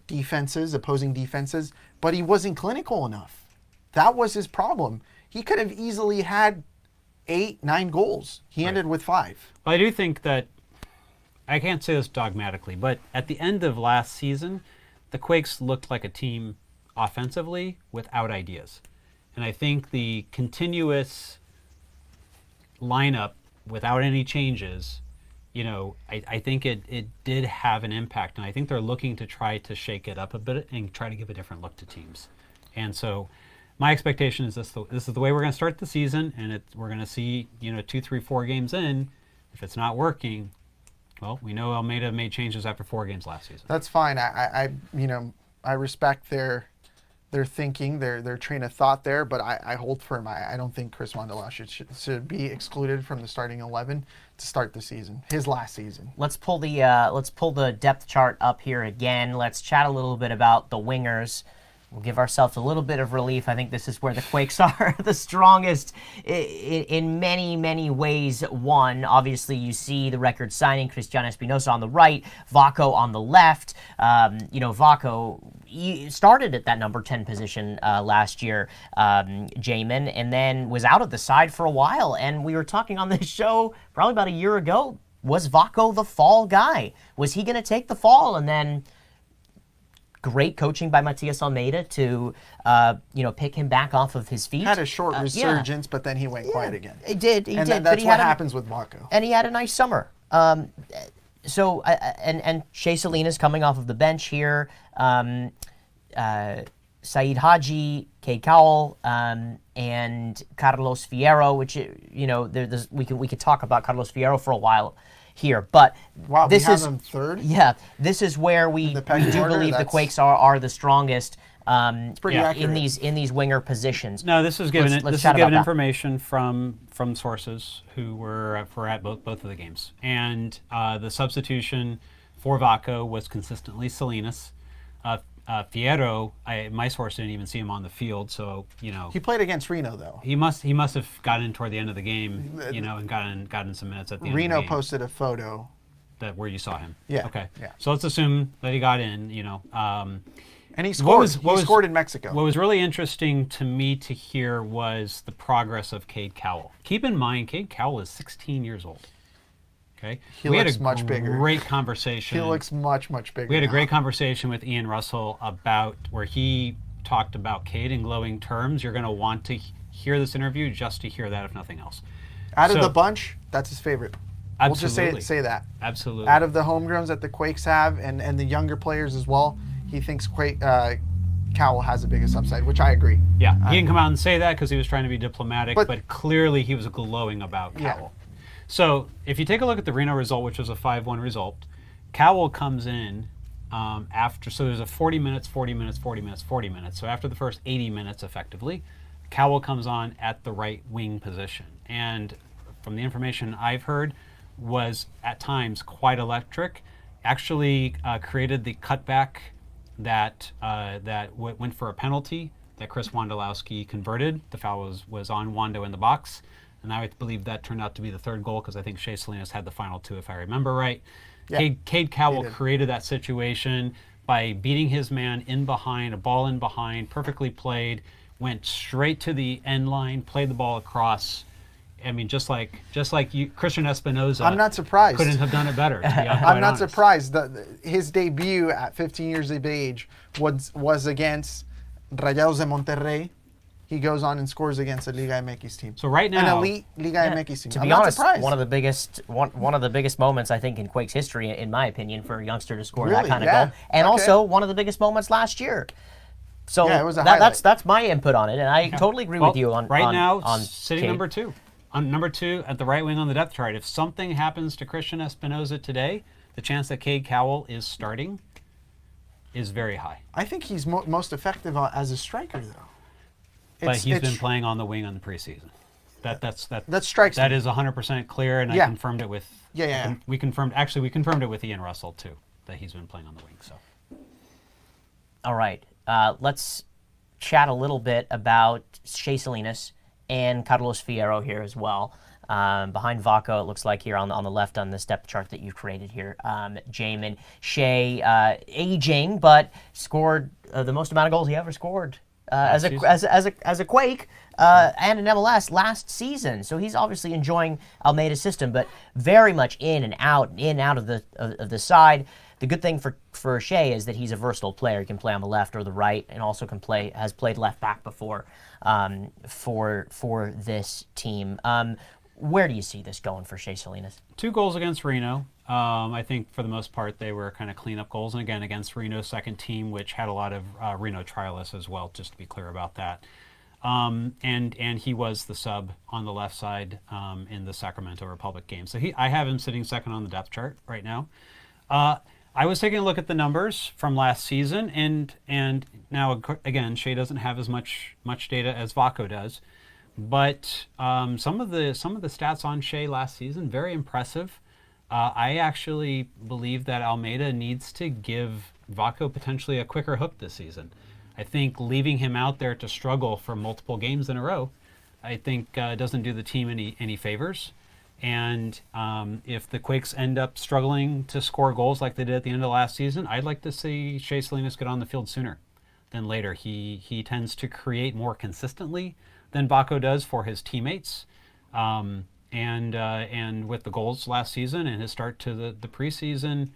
opposing defenses, but he wasn't clinical enough. That was his problem. He could have easily had 8-9 goals. He ended with 5. Well, I do think that, I can't say this dogmatically, but at the end of last season, the Quakes looked like a team offensively without ideas. And I think the continuous lineup without any changes, I think it did have an impact. And I think they're looking to try to shake it up a bit and try to give a different look to teams. And so my expectation is this is the way we're going to start the season, and we're going to see 2, 3, 4 games in. If it's not working, well, we know Almeyda made changes after 4 games last season. That's fine. I respect their thinking, their train of thought there, but I hold firm. I don't think Chris Wondolowski should be excluded from the starting 11 to start the season, his last season. Let's pull the depth chart up here again. Let's chat a little bit about the wingers. We'll give ourselves a little bit of relief. I think this is where the Quakes are the strongest in many, many ways. One, obviously, you see the record signing, Cristiano Espinosa on the right, Vako on the left. Vako started at that number 10 position last year, Jamon, and then was out of the side for a while. And we were talking on this show probably about a year ago. was Vako the fall guy? Was he going to take the fall? And then great coaching by Matias Almeyda to, pick him back off of his feet. Had a short resurgence, but then he went quiet again. He did. That's what happens with Vako. And he had a nice summer. And Shay Salinas coming off of the bench here. Saeed Haji, Cowell, and Carlos Fierro, which we could talk about Carlos Fierro for a while here, but wow, this we have him third. Yeah, this is where we do believe the Quakes are the strongest in these winger positions. No, this is given information from sources who were at both of the games, and the substitution for Vako was consistently Salinas. Fierro, my source didn't even see him on the field, so he played against Reno though. He must have gotten in toward the end of the game, and gotten some minutes at the end. Reno of the game. posted a photo where you saw him. Yeah. Okay. Yeah. So let's assume that he got in. And he scored. He scored in Mexico. What was really interesting to me to hear was the progress of Cade Cowell. Keep in mind, Cade Cowell is 16 years old. Okay. He looks much bigger. Great conversation. He looks much bigger. We had a great conversation with Ian Russell about where he talked about Cade in glowing terms. You're going to want to hear this interview just to hear that, if nothing else. Out of the bunch, that's his favorite. Absolutely. We'll just say that. Absolutely. Out of the homegrowns that the Quakes have and the younger players as well, he thinks Cowell has the biggest upside, which I agree. Yeah, he didn't come out and say that because he was trying to be diplomatic, but clearly he was glowing about Cowell. Yeah. So if you take a look at the Reno result, which was a 5-1 result, Cowell comes in after, so there's a 40 minutes. So after the first 80 minutes, effectively, Cowell comes on at the right wing position. And from the information I've heard, was at times quite electric. Actually created the cutback that went for a penalty that Chris Wondolowski converted. The foul was on Wondo in the box. And I believe that turned out to be the third goal because I think Shay Salinas had the final two, if I remember right. Yeah, Cade Cowell created that situation by beating his man in behind, a ball in behind, perfectly played, went straight to the end line, played the ball across. I mean, just like you, Christian Espinosa. I'm not surprised. Couldn't have done it better. To be I'm not honest. surprised. His debut at 15 years of age was against Rayados de Monterrey. He goes on and scores against a Liga MX team. So right now, an elite Liga MX team. To be honest, one of the biggest moments I think in Quakes history, in my opinion, for a youngster to score that kind of goal, and also one of the biggest moments last year. So it was that's my input on it, and I totally agree with you on sitting number two. On number 2 at the right wing on the depth chart. If something happens to Christian Espinosa today, the chance that Cade Cowell is starting is very high. I think he's most effective as a striker, though. But he's been playing on the wing on the preseason. That strikes me. That is 100% clear, and I confirmed it with. We confirmed it with Ian Russell too, that he's been playing on the wing. So. All right, let's chat a little bit about Shay Salinas and Carlos Fierro here as well. Behind Vako, it looks like here on the left on this depth chart that you've created here. Jamon, Shay, aging, but scored the most amount of goals he ever scored as a Quake and an MLS last season. So he's obviously enjoying Almeyda's system, but very much in and out of the side. The good thing for Shay is that he's a versatile player. He can play on the left or the right, and also has played left back before for this team. Where do you see this going for Shay Salinas? 2 goals against Reno. I think for the most part they were kind of cleanup goals, and again against Reno's second team, which had a lot of Reno trialists as well. Just to be clear about that. And he was the sub on the left side in the Sacramento Republic game. So I have him sitting second on the depth chart right now. I was taking a look at the numbers from last season, and now again, Shay doesn't have as much data as Vako does, but some of the stats on Shay last season very impressive. I actually believe that Almeyda needs to give Vako potentially a quicker hook this season. I think leaving him out there to struggle for multiple games in a row, I think doesn't do the team any favors. And if the Quakes end up struggling to score goals like they did at the end of last season, I'd like to see Shay Salinas get on the field sooner than later. He tends to create more consistently than Vako does for his teammates. and with the goals last season and his start to the preseason,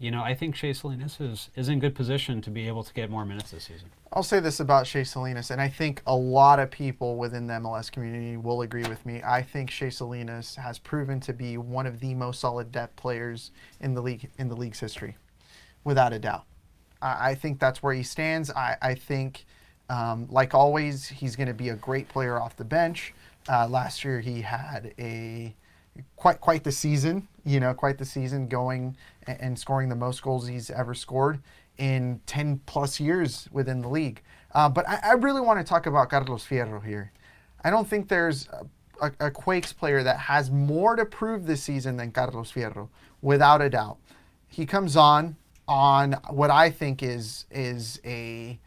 I think Shay Salinas is in good position to be able to get more minutes this season. I'll say this about Shay Salinas, and I think a lot of people within the MLS community will agree with me. I think Shay Salinas has proven to be one of the most solid depth players in the league's history, without a doubt. I think that's where he stands. I think, like always, he's going to be a great player off the bench. Last year he had quite the season, going and scoring the most goals he's ever scored in 10 plus years within the league. But I really want to talk about Carlos Fierro here. I don't think there's a Quakes player that has more to prove this season than Carlos Fierro, without a doubt. He comes on what I think is a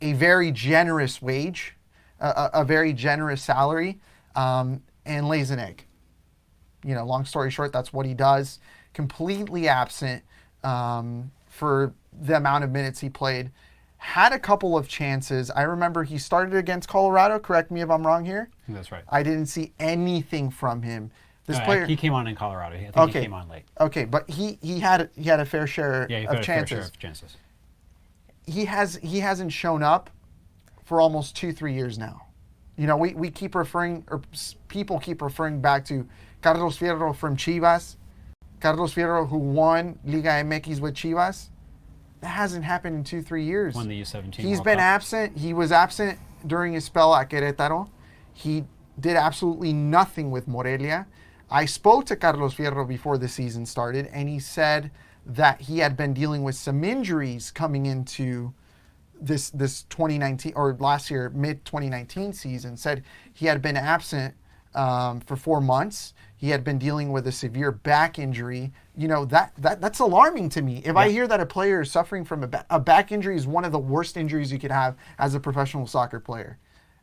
very generous wage, a very generous salary, and lays an egg. Long story short, that's what he does. Completely absent for the amount of minutes he played. Had a couple of chances. I remember he started against Colorado. Correct me if I'm wrong here. That's right. I didn't see anything from him. This No, player. He came on in Colorado. I think he came on late. Okay, but he had a fair share of chances. Fair share of chances. He hasn't shown up for almost 2-3 years now. We keep referring, or people keep referring back to Carlos Fierro from Chivas. Carlos Fierro, who won Liga MX with Chivas. That hasn't happened in 2-3 years. Won the U17 He's World been Cup. absent. He was absent during his spell at Querétaro. He did absolutely nothing with Morelia. I spoke to Carlos Fierro before the season started, and he said that he had been dealing with some injuries coming into this 2019 or last year, mid-2019 season. Said he had been absent for 4 months. He had been dealing with a severe back injury. That's alarming to me. If I hear that a player is suffering from a back injury is one of the worst injuries you could have as a professional soccer player.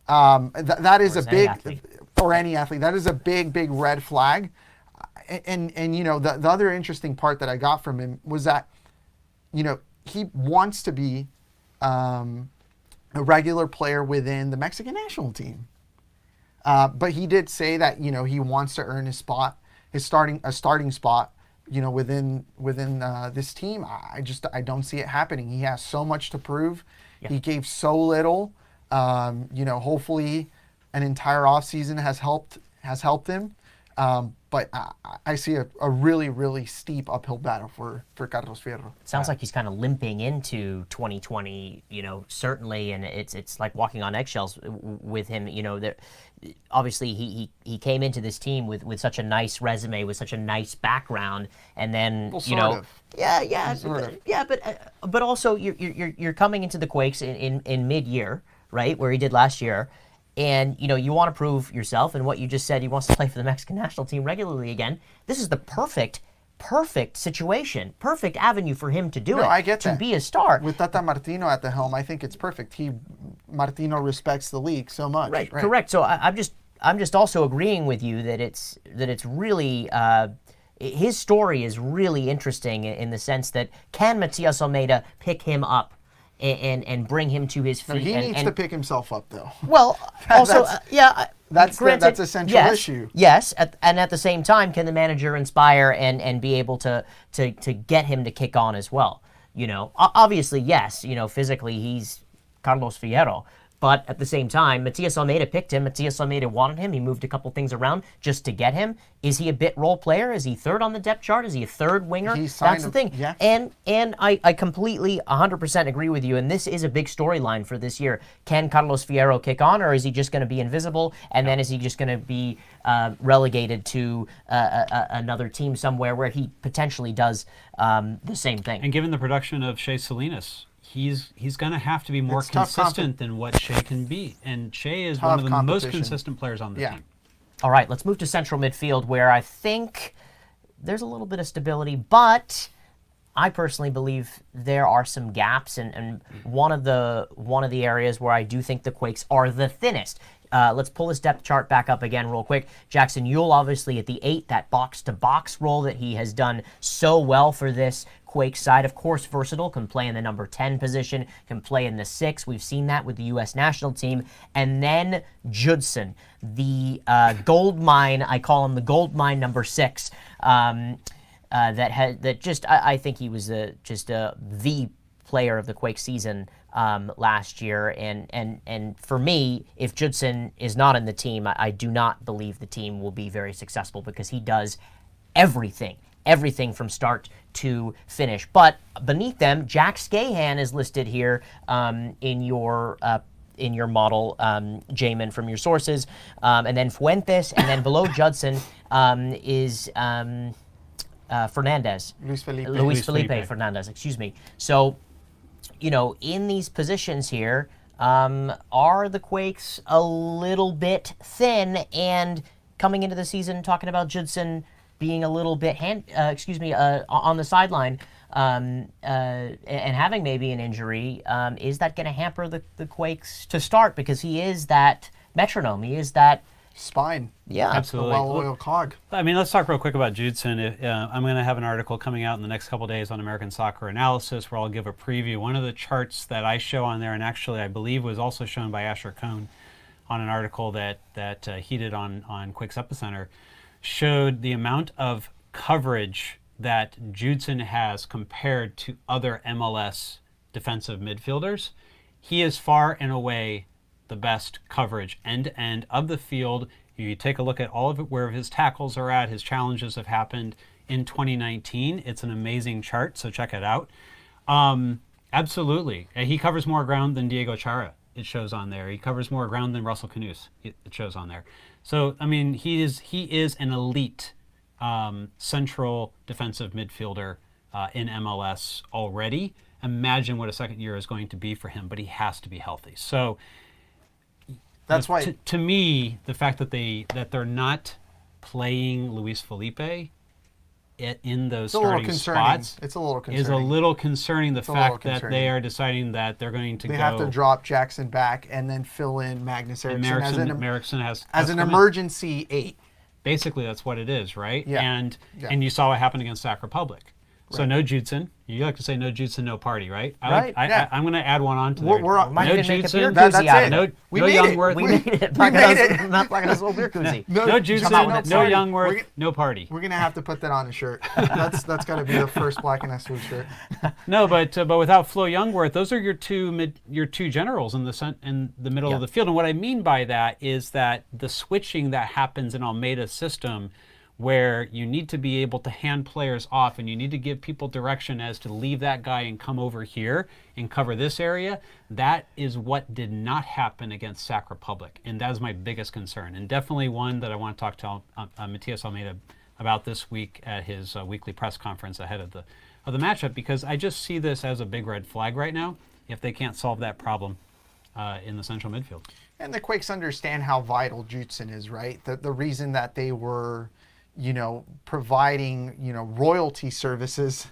That is a big, for any athlete, that is a big red flag. And the other interesting part that I got from him was that, he wants to be a regular player within the Mexican national team. But he did say that, he wants to earn a starting spot, within this team. I don't see it happening. He has so much to prove. Yeah. He gave so little. Hopefully an entire offseason has helped him. But I see a really steep uphill battle for Carlos Fierro. It sounds like he's kind of limping into 2020, certainly, and it's like walking on eggshells with him. Obviously he came into this team with such a nice resume, with such a nice background, and then Sort of. but also you're coming into the Quakes in mid-year, right, where he did last year. And, you want to prove yourself, and what you just said, he wants to play for the Mexican national team regularly again. This is the perfect situation, perfect avenue for him to do it. I get to that. be a star. With Tata Martino at the helm, I think it's perfect. Martino respects the league so much. Right. Correct. So I'm just also agreeing with you that it's really his story is really interesting in the sense that can Matias Almeyda pick him up and bring him to his feet? No, he needs to pick himself up, though. Well, also, That's granted, a central issue. Yes, and at the same time, can the manager inspire and be able to get him to kick on as well? Obviously, yes. Physically, he's Carlos Fierro. But at the same time, Matias Almeyda picked him. Matias Almeyda wanted him. He moved a couple things around just to get him. Is he a bit role player? Is he third on the depth chart? Is he a third winger? That's the thing. Yeah. And I completely 100% agree with you. And this is a big storyline for this year. Can Carlos Fierro kick on, or is he just going to be invisible? And then is he just going to be relegated to another team somewhere where he potentially does the same thing? And given the production of Shay Salinas, he's going to have to be more It's tough consistent than what Shay can be. And Shay is one of the most competition. consistent players on the team. All right, let's move to central midfield, where I think there's a little bit of stability, but I personally believe there are some gaps, and one of the areas where I do think the Quakes are the thinnest. let's pull this depth chart back up again real quick. Jackson Yueill, obviously at the 8, that box-to-box role that he has done so well for this Quakes side. Of course, versatile, can play in the number 10 position, can play in the 6. We've seen that with the U.S. national team. And then Judson, the gold mine, I call him the gold mine number 6, I think he was the player of the Quakes season last year, and for me, if Judson is not in the team, I do not believe the team will be very successful, because he does everything from start to finish. But beneath them, Jack Scahan is listed here in your model, Jamon, from your sources, and then Fuentes, and then below Judson is Fernandez. Luis Felipe Fernandez, excuse me. So, in these positions here, are the Quakes a little bit thin? And coming into the season, talking about Judson being a little bit on the sideline and having maybe an injury, is that going to hamper the Quakes to start? Because he is that metronome. He is that spine. Yeah, absolutely. The well-oiled cog. I mean, let's talk real quick about Judson. I'm going to have an article coming out in the next couple days on American Soccer Analysis, where I'll give a preview. One of the charts that I show on there, and actually I believe was also shown by Asher Cohn on an article that he did on Quakes Epicenter, showed the amount of coverage that Judson has compared to other MLS defensive midfielders. He is far and away the best coverage end-to-end of the field. You take a look at all of it, where his tackles are at, his challenges have happened in 2019. It's an amazing chart, so check it out. Absolutely. He covers more ground than Diego Chara, it shows on there. He covers more ground than Russell Canoes, it shows on there. So, I mean, he is an elite central defensive midfielder in MLS already. Imagine what a second year is going to be for him, but he has to be healthy. So, that's why, to me, the fact that they're not playing Luis Felipe in those starting spots, it's a little concerning. Is a little concerning. The fact that they are deciding that they're going to have to drop Jackson back and then fill in Magnus Eriksson as an emergency 8. Basically, that's what it is, right? Yeah. And you saw what happened against Sac Republic. So no Judson. You like to say no Judson, no party, right? I'm going to add one on to there. No Judson. That's it. No Youngworth. We made it. Not Black and Azul beer koozie. No Judson, no Youngworth, no party. We're going to have to put that on a shirt. That's got to be the first Black and Azul shirt. No, but without Flo Youngworth, those are your two generals in the middle of the field. And what I mean by that is that the switching that happens in Almeyda's system, where you need to be able to hand players off and you need to give people direction as to leave that guy and come over here and cover this area, that is what did not happen against Sac Republic. And that is my biggest concern. And definitely one that I want to talk to Matias Almeyda about this week at his weekly press conference ahead of the matchup, because I just see this as a big red flag right now if they can't solve that problem in the central midfield. And the Quakes understand how vital Judson is, right? The reason that they were providing, royalty services,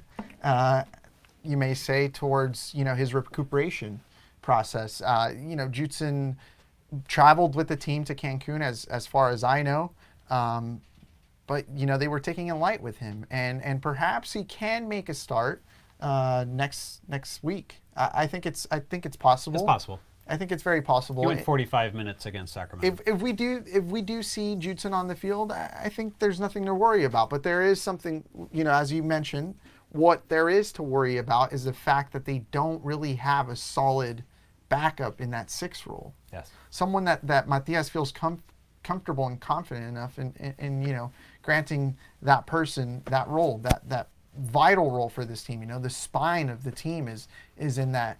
you may say, towards, his recuperation process. Judson traveled with the team to Cancun as far as I know. But, they were taking it light with him. And perhaps he can make a start next week. I think it's possible. It's possible. I think it's very possible. He went 45 minutes against Sacramento. If we do see Judson on the field, I think there's nothing to worry about. But there is something, as you mentioned, what there is to worry about is the fact that they don't really have a solid backup in that 6 role. Yes. Someone that Matias feels comfortable and confident enough in granting that person that role, that vital role for this team. The spine of the team is in that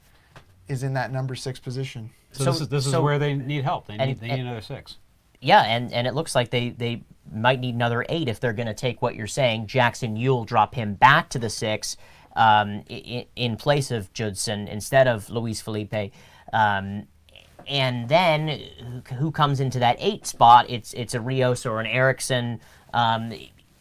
number 6 position. So this is where they need help. They need another 6. Yeah, and it looks like they might need another 8 if they're going to take what you're saying. Jackson Yueill, drop him back to the 6 in place of Judson instead of Luis Felipe. And then who comes into that 8 spot? It's a Rios or an Eriksson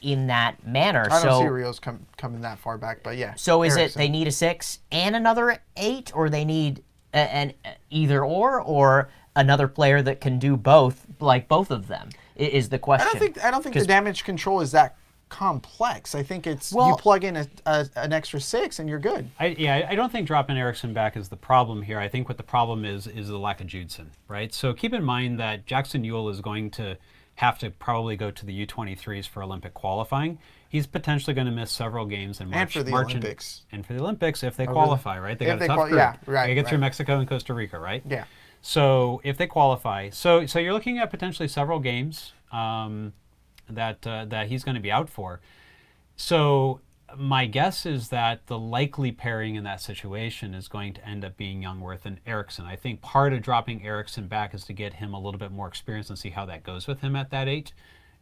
in that manner. I don't see Rios coming that far back, but yeah. So is Eriksson. It they need a 6 and another 8, or they need an either or another player that can do both, like both of them, is the question. I don't think the damage control is that complex. I think it's you plug in an extra 6 and you're good. I don't think dropping Eriksson back is the problem here. I think what the problem is the lack of Judson, right? So keep in mind that Jackson Ewell is going to have to probably go to the U23s for Olympic qualifying. He's potentially going to miss several games in March. And for the Olympics. And for the Olympics if they qualify, right? They got a tough group. Yeah, right. They get through Mexico and Costa Rica, right? Yeah. So if they qualify, so you're looking at potentially several games that he's going to be out for. So my guess is that the likely pairing in that situation is going to end up being Youngworth and Eriksson. I think part of dropping Eriksson back is to get him a little bit more experience and see how that goes with him at that 8,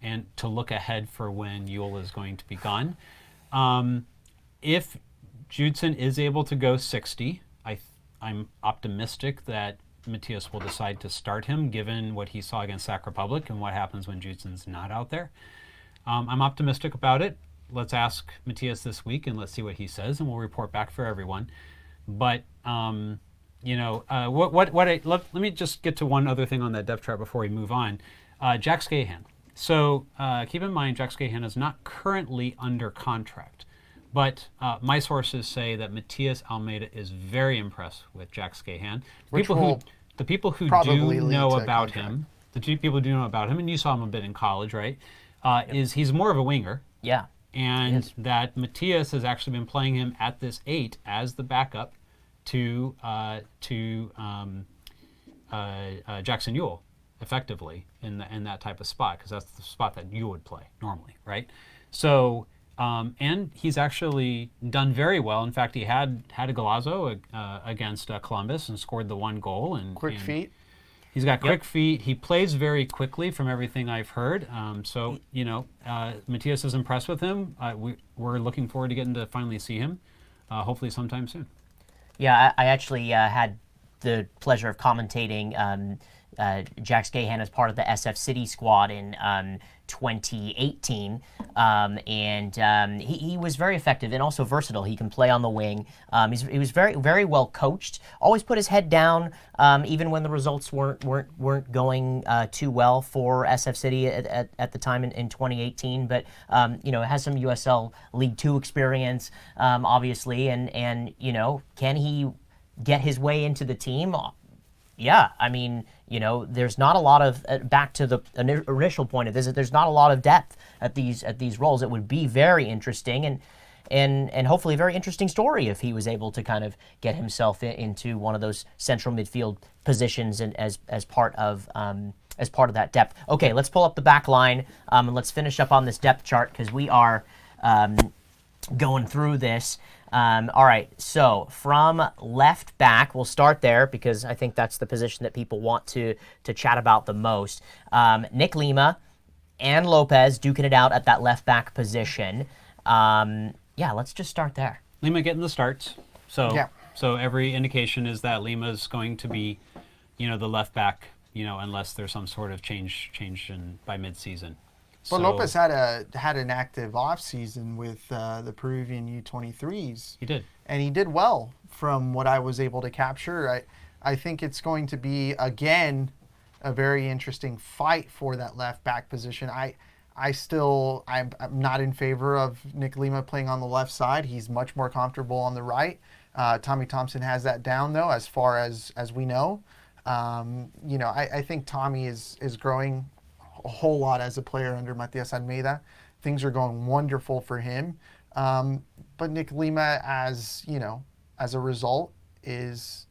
and to look ahead for when Ewell is going to be gone. If Judson is able to go 60, I'm optimistic that Matias will decide to start him, given what he saw against Sac Republic and what happens when Judson's not out there. I'm optimistic about it. Let's ask Matias this week and let's see what he says, and we'll report back for everyone. But let me just get to one other thing on that depth chart before we move on. Jack Scahan. So keep in mind, Jack Scahan is not currently under contract, but my sources say that Matias Almeyda is very impressed with Jack Scahan. The people who do know about him, and you saw him a bit in college, right? Is he's more of a winger. Yeah. And that Matias has actually been playing him at this 8 as the backup to Jackson Ewell, effectively in that type of spot, because that's the spot that you would play normally, right? So, and he's actually done very well. In fact, he had a golazo against Columbus and scored the 1 goal. And quick feet. He's got quick feet. He plays very quickly from everything I've heard. Matias is impressed with him. We're looking forward to getting to finally see him, hopefully sometime soon. Yeah, I actually had the pleasure of commentating Jack Scahan as part of the SF City squad in 2018, and he was very effective and also versatile. He can play on the wing. He was very, very well coached. Always put his head down, even when the results weren't going too well for SF City at the time in 2018. But has some USL League Two experience, obviously, and can he get his way into the team? Yeah, I mean, there's not a lot of, back to the initial point of this, there's not a lot of depth at these roles. It would be very interesting and hopefully a very interesting story if he was able to kind of get himself into one of those central midfield positions and as part of that depth. Okay, let's pull up the back line and let's finish up on this depth chart because we are going through this. All right, so from left back, we'll start there because I think that's the position that people want to chat about the most. Nick Lima and Lopez duking it out at that left back position. Let's just start there. Lima getting the starts. So every indication is that Lima's going to be, the left back, unless there's some sort of change by midseason. But Lopez had an active offseason with the Peruvian U23s. He did. And he did well from what I was able to capture. I think it's going to be, again, a very interesting fight for that left back position. I'm not in favor of Nick Lima playing on the left side. He's much more comfortable on the right. Tommy Thompson has that down, though, as far as we know. I think Tommy is growing a whole lot as a player under Matias Almeyda. Things are going wonderful for him. But Nick Lima, as a result, is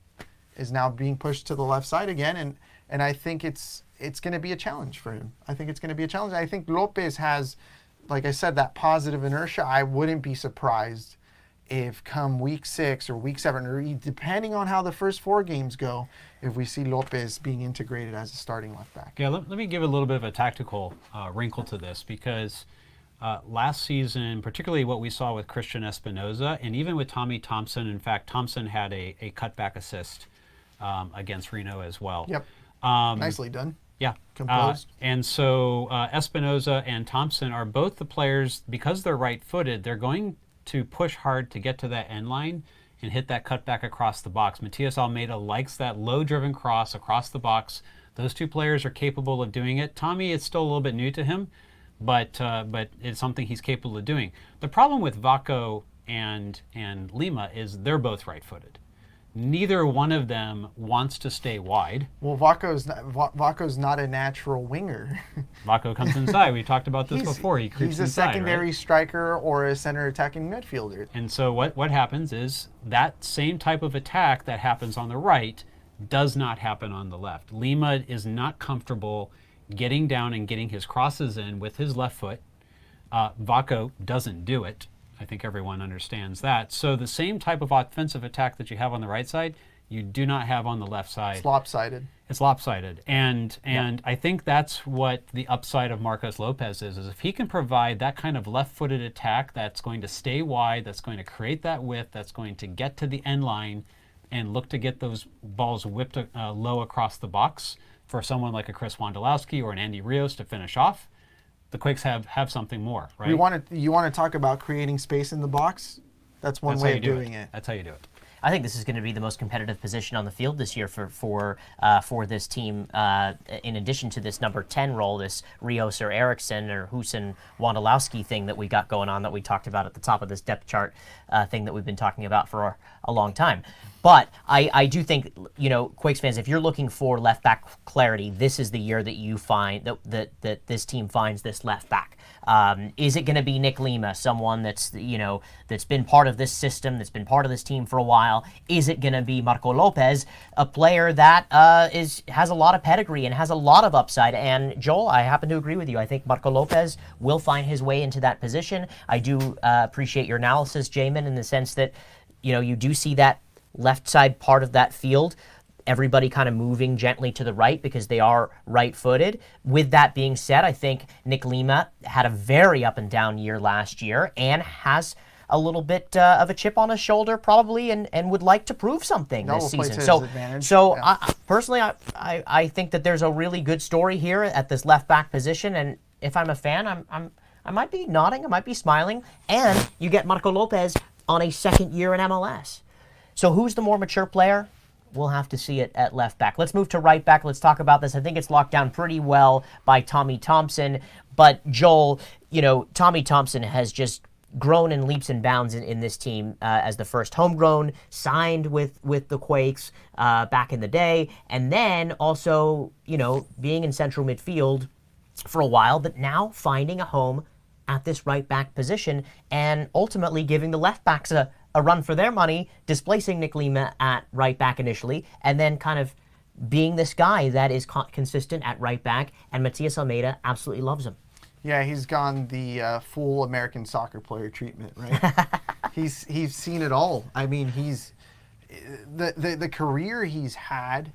now being pushed to the left side again, and I think it's going to be a challenge for him. I think Lopez has, like I said, that positive inertia. I wouldn't be surprised if come week 6 or week 7, or depending on how the first 4 games go, if we see Lopez being integrated as a starting left back. Yeah, let me give a little bit of a tactical wrinkle to this, because last season, particularly what we saw with Christian Espinosa, and even with Tommy Thompson, in fact, Thompson had a cutback assist against Reno as well. Yep, nicely done. Yeah. Composed. And so Espinosa and Thompson are both the players, because they're right-footed, they're going to push hard to get to that end line and hit that cutback across the box. Matias Almeyda likes that low-driven cross across the box. Those two players are capable of doing it. Tommy, it's still a little bit new to him, but it's something he's capable of doing. The problem with Vaco and Lima is they're both right-footed. Neither one of them wants to stay wide. Well, Vaco's not a natural winger. Vaco comes inside. We talked about this before. He creeps He's a inside, secondary right? striker or a center attacking midfielder. And so what happens is that same type of attack that happens on the right does not happen on the left. Lima is not comfortable getting down and getting his crosses in with his left foot. Vaco doesn't do it. I think everyone understands that. So the same type of offensive attack that you have on the right side, you do not have on the left side. It's lopsided. It's lopsided. And I think that's what the upside of Marcos Lopez is if he can provide that kind of left-footed attack that's going to stay wide, that's going to create that width, that's going to get to the end line and look to get those balls whipped low across the box for someone like a Chris Wondolowski or an Andy Rios to finish off. The Quakes have something more, right? You want to talk about creating space in the box? That's one way of doing it. That's how you do it. I think this is going to be the most competitive position on the field this year for this team. In addition to this number 10 role, this Rios or Eriksson or Husin Wondolowski thing that we got going on that we talked about at the top of this depth chart thing that we've been talking about for a long time. But I do think, Quakes fans, if you're looking for left back clarity, this is the year that you find that this team finds this left back. Is it going to be Nick Lima, someone that's been part of this system, that's been part of this team for a while? Is it going to be Marco Lopez, a player that has a lot of pedigree and has a lot of upside? And Joel, I happen to agree with you. I think Marco Lopez will find his way into that position. I do appreciate your analysis, Jamon, in the sense that you do see that left side part of that field, everybody kind of moving gently to the right because they are right-footed. With that being said, I think Nick Lima had a very up and down year last year and has a little bit of a chip on his shoulder probably and would like to prove something this season. I personally, I think that there's a really good story here at this left back position, and if I'm a fan, I might be nodding, I might be smiling, and you get Marco Lopez on a second year in MLS. So who's the more mature player? We'll have to see it at left back. Let's move to right back. Let's talk about this. I think it's locked down pretty well by Tommy Thompson. But Joel, Tommy Thompson has just grown in leaps and bounds in this team as the first homegrown, signed with the Quakes back in the day. And then also, being in central midfield for a while, but now finding a home at this right back position and ultimately giving the left backs a run for their money, displacing Nick Lima at right back initially, and then kind of being this guy that is consistent at right back, and Matias Almeyda absolutely loves him. Yeah, he's gone the full American soccer player treatment, right? he's seen it all. I mean, he's the career he's had,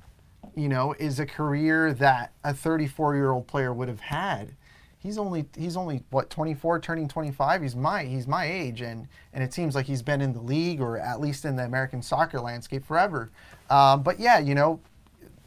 is a career that a 34-year-old player would have had. He's only what, 24, turning 25. He's my age, and it seems like he's been in the league or at least in the American soccer landscape forever. But yeah,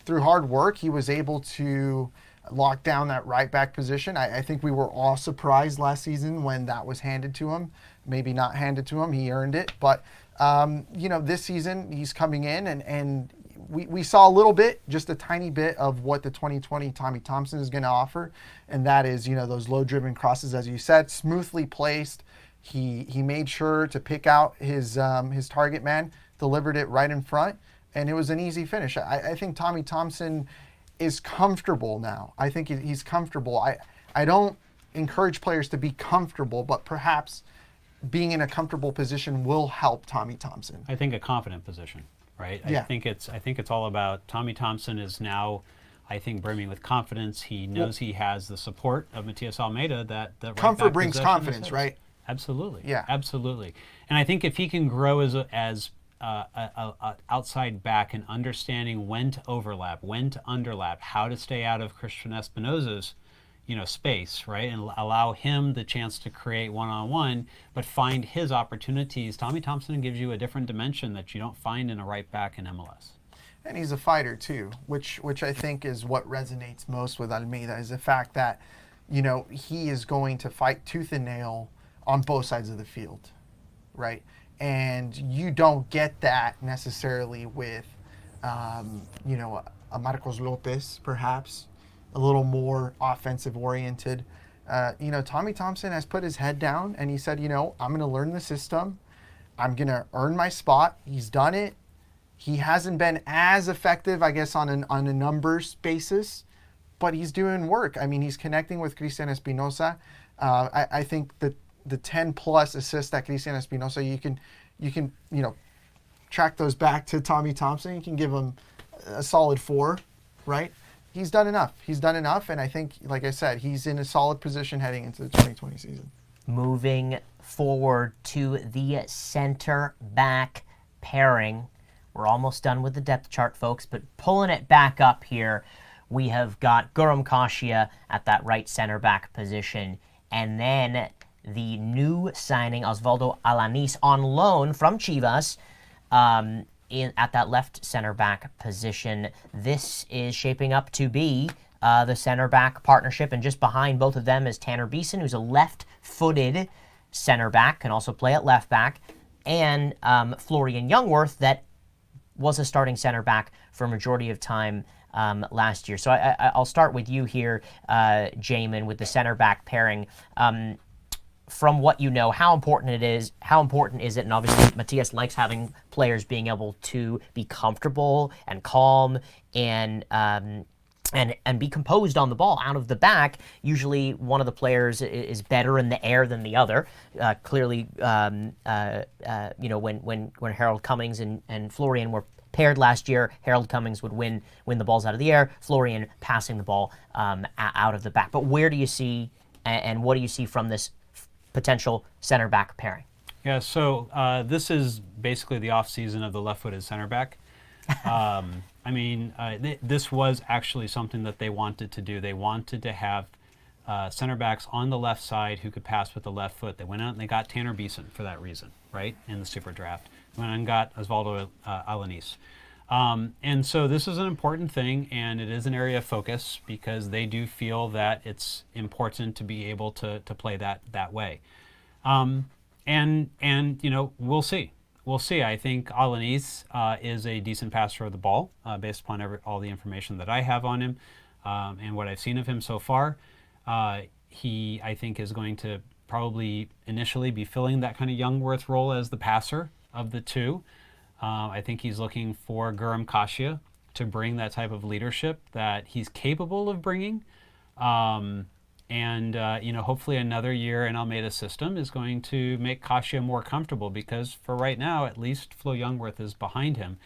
through hard work, he was able to lock down that right back position. I think we were all surprised last season when that was handed to him. Maybe not handed to him. He earned it. But this season he's coming in and we saw a little bit, just a tiny bit of what the 2020 Tommy Thompson is going to offer, and that is, those low-driven crosses, as you said, smoothly placed. He made sure to pick out his target man, delivered it right in front, and it was an easy finish. I think Tommy Thompson is comfortable now. I think he's comfortable. I don't encourage players to be comfortable, but perhaps being in a comfortable position will help Tommy Thompson. I think a confident position. Right. Yeah. I think it's all about Tommy Thompson is now, I think, brimming with confidence. He knows he has the support of Matias Almeyda. That comfort brings confidence, right? Absolutely. Yeah. Absolutely. And I think if he can grow as a outside back and understanding when to overlap, when to underlap, how to stay out of Christian Espinosa's space, right, and allow him the chance to create one-on-one, but find his opportunities. Tommy Thompson gives you a different dimension that you don't find in a right back in MLS. And he's a fighter too, which I think is what resonates most with Almeyda, is the fact that, he is going to fight tooth and nail on both sides of the field. right? And you don't get that necessarily with, you know, a Marcos Lopez, perhaps, a little more offensive oriented. You know, Tommy Thompson has put his head down and he said, you know, I'm going to learn the system. I'm going to earn my spot. He's done it. He hasn't been as effective, I guess, on a numbers basis, but he's doing work. I mean, he's connecting with Cristian Espinosa. I think that the 10-plus assists that Cristian Espinosa, you can, you know, track those back to Tommy Thompson. You can give him a solid 4, right? He's done enough. He's done enough, and I think, like I said, he's in a solid position heading into the 2020 season. Moving forward to the center back pairing. We're almost done with the depth chart, folks, but pulling it back up here, we have got Guram Kasia at that right center back position, and then the new signing, Osvaldo Alanis, on loan from Chivas, at that left center back position. This is shaping up to be the center back partnership, and just behind both of them is Tanner Beeson, who's a left-footed center back, can also play at left back, and Florian Jungwirth, that was a starting center back for a majority of time last year. So I'll start with you here, Jamon, with the center back pairing. From what you know, how important is it? And obviously, Matias likes having players being able to be comfortable and calm and be composed on the ball out of the back. Usually, one of the players is better in the air than the other. Clearly, you know, when Harold Cummings and Florian were paired last year, Harold Cummings would win the balls out of the air, Florian passing the ball out of the back. But where do you see and what do you see from this potential center back pairing? Yeah, so this is basically the off season of the left-footed center back. I mean, this was actually something that they wanted to do. They wanted to have center backs on the left side who could pass with the left foot. They went out and they got Tanner Beeson for that reason, right, in the super draft. Went out and got Osvaldo Alanis. And so this is an important thing, and it is an area of focus because they do feel that it's important to be able to play that way. And you know, we'll see. We'll see. I think Alanis is a decent passer of the ball based upon all the information that I have on him and what I've seen of him so far. He, I think, is going to probably initially be filling that kind of Jungwirth role as the passer of the two. I think he's looking for Guram Kasia to bring that type of leadership that he's capable of bringing. And you know, hopefully another year in Almeyda's system is going to make Kasia more comfortable because for right now, at least Flo Jungwirth is behind him.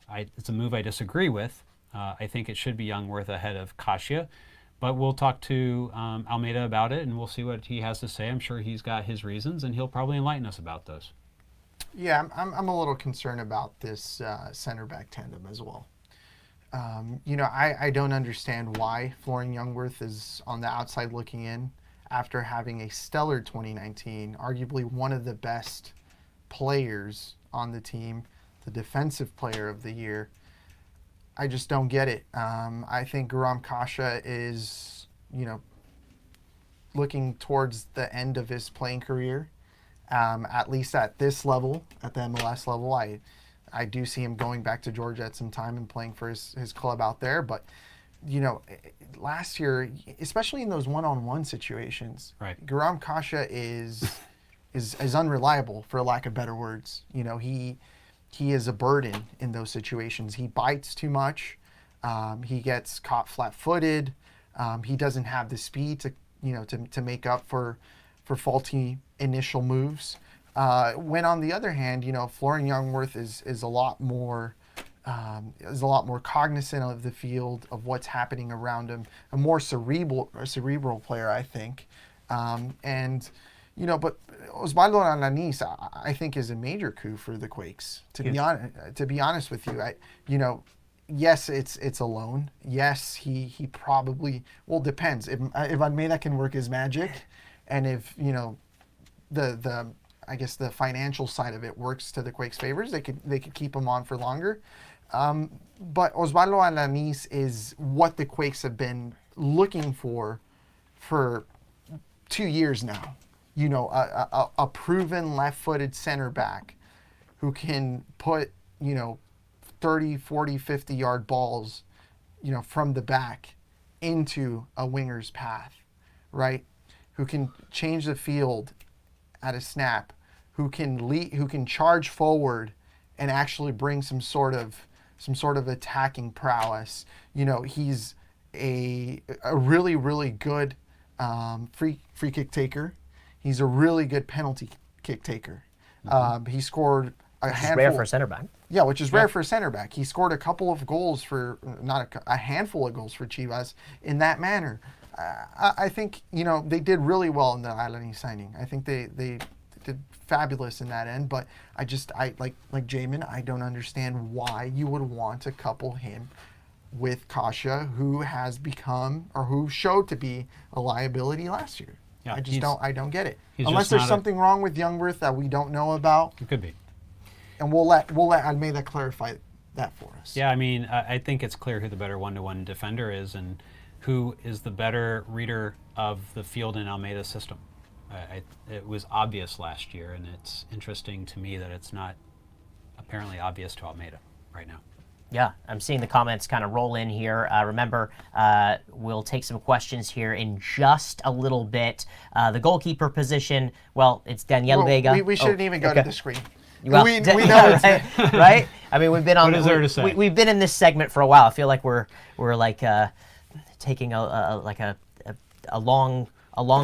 It's a move I disagree with. I think it should be Jungwirth ahead of Kasia. But we'll talk to Almeyda about it and we'll see what he has to say. I'm sure he's got his reasons and he'll probably enlighten us about those. Yeah, I'm a little concerned about this center back tandem as well. You know, I don't understand why Florian Jungwirth is on the outside looking in after having a stellar 2019, arguably one of the best players on the team, the defensive player of the year. I just don't get it. I think Guram Kasia is, you know, looking towards the end of his playing career. At least at this level, at the MLS level, I do see him going back to Georgia at some time and playing for his club out there. But, you know, last year, especially in those one-on-one situations, right, Guram Kasia is unreliable, for lack of better words. You know, he is a burden in those situations. He bites too much. He gets caught flat-footed. He doesn't have the speed to make up for faulty initial moves. When on the other hand, you know, Florian Jungwirth is a lot more cognizant of the field, of what's happening around him, a more cerebral player, I think. And you know, but Osvaldo Alanis, I think, is a major coup for the Quakes. To be honest with you, you know, yes, it's a loan. Yes, he probably, well, depends. If Almeyda can work his magic, and if, you know, the I guess the financial side of it works to the Quakes' favors, they could keep him on for longer. But Osvaldo Alanis is what the Quakes have been looking for 2 years now. a proven left-footed center back who can put, 30, 40, 50-yard balls, from the back into a winger's path, right? Who can change the field at a snap, who can lead, who can charge forward and actually bring some sort of attacking prowess. He's a really, really good free kick taker. He's a really good penalty kick taker. He scored a handful. Rare for a center back. Yeah, which is rare for a center back. He scored a couple of goals a handful of goals for Chivas in that manner. I think, they did really well in the Ailani signing. I think they did fabulous in that end, but I like Jamon, I don't understand why you would want to couple him with Kasha, who has become, or who showed to be, a liability last year. Yeah, I don't get it. Unless there's something wrong with Youngworth that we don't know about. It could be. And we'll let Almeyda clarify that for us. Yeah, I think it's clear who the better one-to-one defender is and who is the better reader of the field in Almeyda's system. It was obvious last year, and it's interesting to me that it's not apparently obvious to Almeyda right now. Yeah, I'm seeing the comments kind of roll in here. Remember, we'll take some questions here in just a little bit. The goalkeeper position, well, it's Daniel Vega. We shouldn't even go to the screen. Well, we know it's right? We've been on. What is there to say? We've been in this segment for a while. I feel like we're like taking a long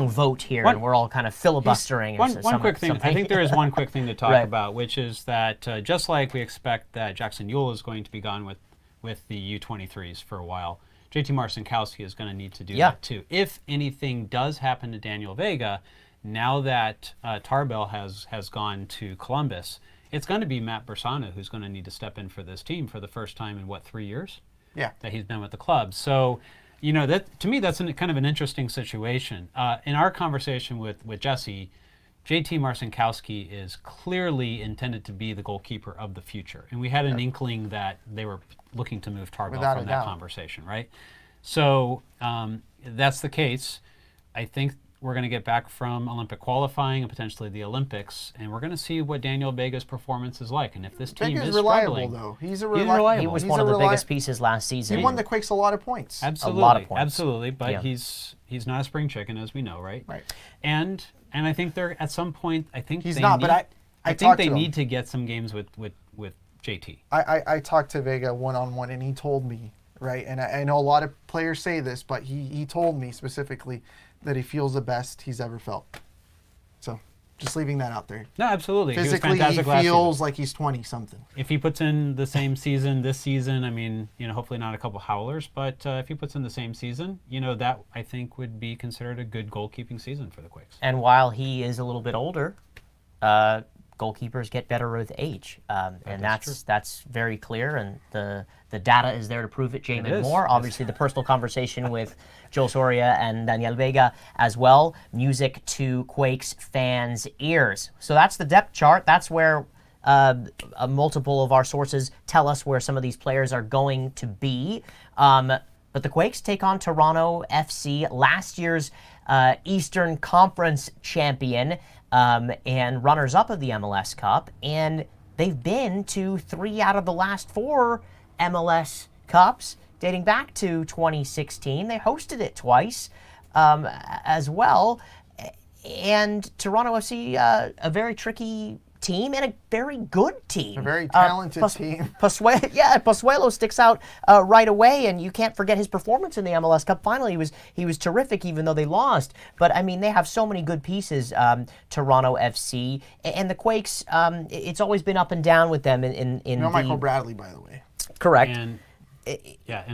vote here, and we're all kind of filibustering. One quick thing. I think there is one quick thing to talk about, which is that just like we expect that Jackson Yueill is going to be gone with the U23s for a while, JT Marcinkowski is going to need to do that too. If anything does happen to Daniel Vega, now that Tarbell has gone to Columbus, it's going to be Matt Bersana who's going to need to step in for this team for the first time in 3 years? Yeah, that he's been with the club. So, that to me that's kind of an interesting situation. In our conversation with Jesse, JT Marcinkowski is clearly intended to be the goalkeeper of the future, and we had an inkling that they were looking to move Tarbell from that conversation, right? So that's the case. I think we're going to get back from Olympic qualifying and potentially the Olympics, and we're going to see what Daniel Vega's performance is like. And if this team is reliable, struggling, though. He's reliable. He was one of the biggest pieces last season. He won the Quakes a lot of points. Absolutely, a lot of points. Absolutely. But he's not a spring chicken, as we know, right? Right. And I think they're at some point. I think he's not. But I think they need to get some games with JT. I talked to Vega one-on-one, and he told me, right, and I know a lot of players say this, but he told me specifically that he feels the best he's ever felt. So, just leaving that out there. No, absolutely. Physically, he feels like he's 20-something. If he puts in the same season this season, hopefully not a couple howlers, but if he puts in the same season, that I think would be considered a good goalkeeping season for the Quakes. And while he is a little bit older, goalkeepers get better with age, and that's very clear, and the data is there to prove it. Jamon Moore, obviously the personal conversation with Joel Soria and Daniel Vega as well. Music to Quakes fans' ears. So that's the depth chart. That's where multiple of our sources tell us where some of these players are going to be. But the Quakes take on Toronto FC, last year's Eastern Conference champion and runners-up of the MLS Cup, and they've been to 3 out of the last 4 MLS Cups dating back to 2016. They hosted it twice as well, and Toronto FC, a very tricky team and a very good team. A very talented team. Pozuelo sticks out right away, and you can't forget his performance in the MLS Cup final. He was terrific, even though they lost. But they have so many good pieces. Toronto FC and the Quakes. It's always been up and down with them. Michael Bradley, by the way. Correct. And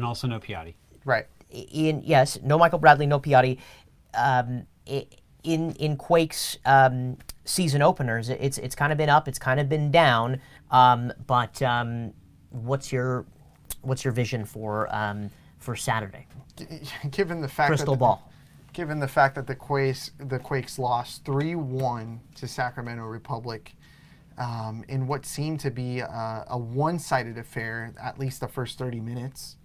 also no Piatti. Right. No Michael Bradley, no Piatti. In Quakes season openers, it's kind of been up, it's kind of been down. But what's your vision for Saturday? Given the fact given the fact that the Quakes lost 3-1 to Sacramento Republic in what seemed to be a one-sided affair, at least the first 30 minutes.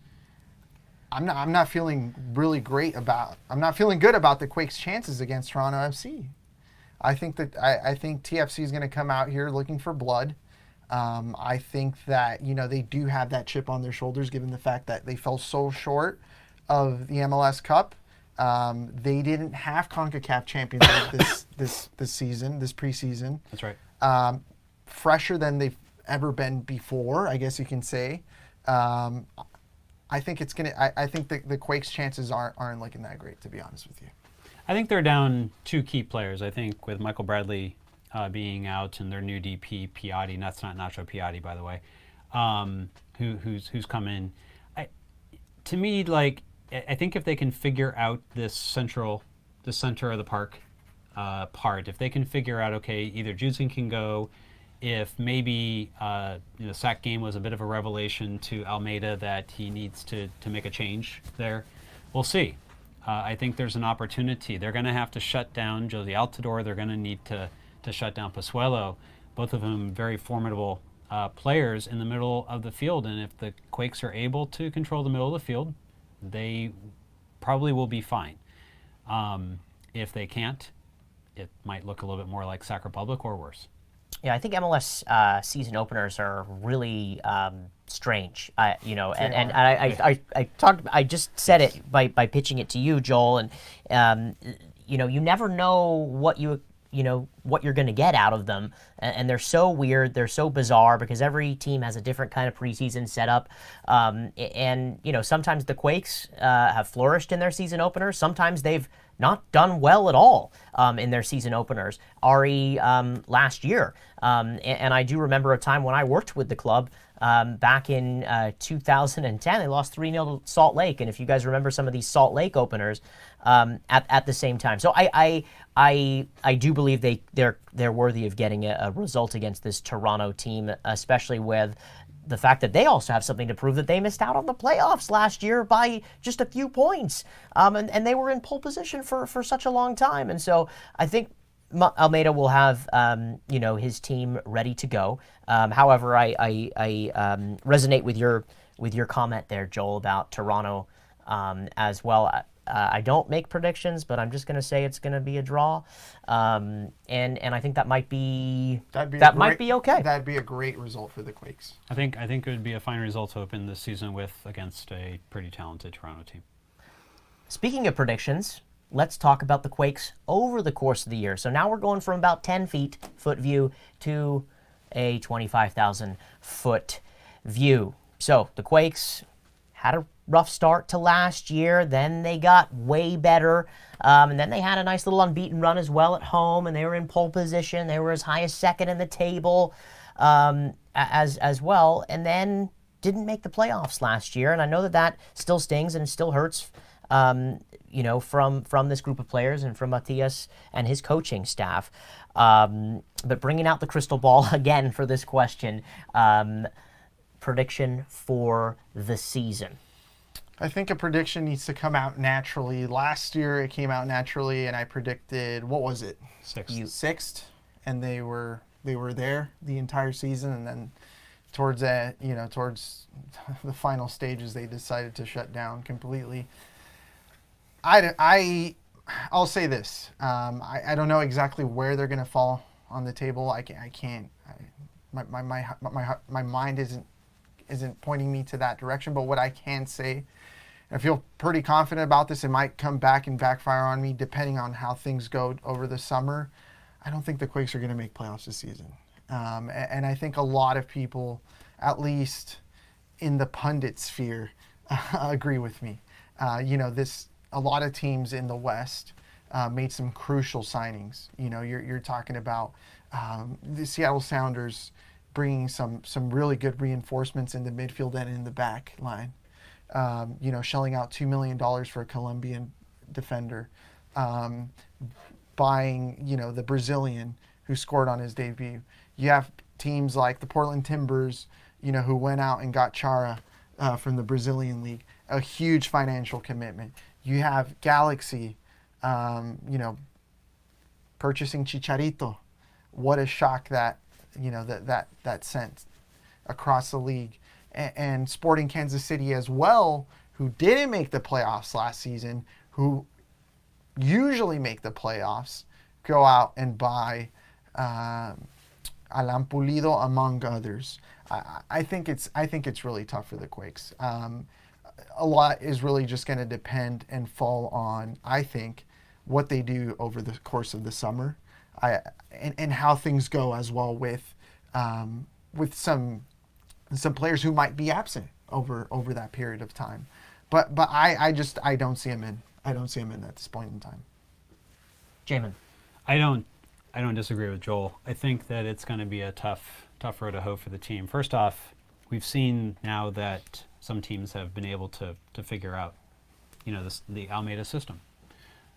I'm not feeling good about the Quakes' chances against Toronto FC. I think TFC is going to come out here looking for blood. I think that, they do have that chip on their shoulders given the fact that they fell so short of the MLS Cup. They didn't have CONCACAF Champions League this season, this preseason. That's right. Fresher than they've ever been before, I guess you can say. I think the Quakes' chances aren't looking that great, to be honest with you. I think they're down 2 key players. I think with Michael Bradley being out and their new DP Piatti, that's not Nacho Piatti, by the way, who's come in. To me, like, I think if they can figure out the center of the park part, if they can figure out, okay, either Judson can go, if maybe sack game was a bit of a revelation to Almeyda that he needs to make a change there, we'll see. I think there's an opportunity. They're going to have to shut down Josie Altidore. They're going to need to shut down Pozuelo, both of them very formidable players in the middle of the field. And if the Quakes are able to control the middle of the field, they probably will be fine. If they can't, it might look a little bit more like Sac Republic or worse. Yeah, I think MLS season openers are really strange. I just said it by pitching it to you, Joel, and you never know what you're going to get out of them, and they're so weird, they're so bizarre because every team has a different kind of preseason setup, and sometimes the Quakes have flourished in their season openers, sometimes they've not done well at all in their season openers. Ari last year, and I do remember a time when I worked with the club back in 2010. They lost 3-0 to Salt Lake, and if you guys remember some of these Salt Lake openers at the same time. So I do believe they're worthy of getting a result against this Toronto team, especially with the fact that they also have something to prove, that they missed out on the playoffs last year by just a few points. And they were in pole position for such a long time. And so I think Almeyda will have, his team ready to go. However, I resonate with your comment there, Joel, about Toronto as well. I don't make predictions, but I'm just going to say it's going to be a draw, and I think that might be okay. That'd be a great result for the Quakes. I think it would be a fine result to open this season with against a pretty talented Toronto team. Speaking of predictions, let's talk about the Quakes over the course of the year. So now we're going from about 10 foot view to a 25,000 foot view. So the Quakes had a rough start to last year, then they got way better, and then they had a nice little unbeaten run as well at home, and they were in pole position. They were as high as second in the table as well, and then didn't make the playoffs last year. And I know that still stings and it still hurts, from this group of players and from Matias and his coaching staff. But bringing out the crystal ball again for this question, prediction for the season. I think a prediction needs to come out naturally. Last year it came out naturally, and I predicted, what was it? Sixth, and they were there the entire season, and then towards the final stages they decided to shut down completely. I'll say this. I don't know exactly where they're going to fall on the table. I can't. My mind isn't pointing me to that direction. But what I can say, I feel pretty confident about this. It might come back and backfire on me depending on how things go over the summer. I don't think the Quakes are going to make playoffs this season. And I think a lot of people, at least in the pundit sphere, agree with me. A lot of teams in the West made some crucial signings. You're talking about the Seattle Sounders bringing some really good reinforcements in the midfield and in the back line. Shelling out $2 million for a Colombian defender, buying the Brazilian who scored on his debut. You have teams like the Portland Timbers, who went out and got Chara from the Brazilian league, a huge financial commitment. You have Galaxy, purchasing Chicharito. What a shock that sent across the league. And Sporting Kansas City as well, who didn't make the playoffs last season, who usually make the playoffs, go out and buy Alan Pulido, among others. I think it's really tough for the Quakes. A lot is really just going to depend and fall on, I think, what they do over the course of the summer, and how things go as well with some players who might be absent over that period of time. But I don't see him in. I don't see him in at this point in time. Jamon. I don't disagree with Joel. I think that it's going to be a tough road to hoe for the team. First off, we've seen now that some teams have been able to figure out, the Almeyda system.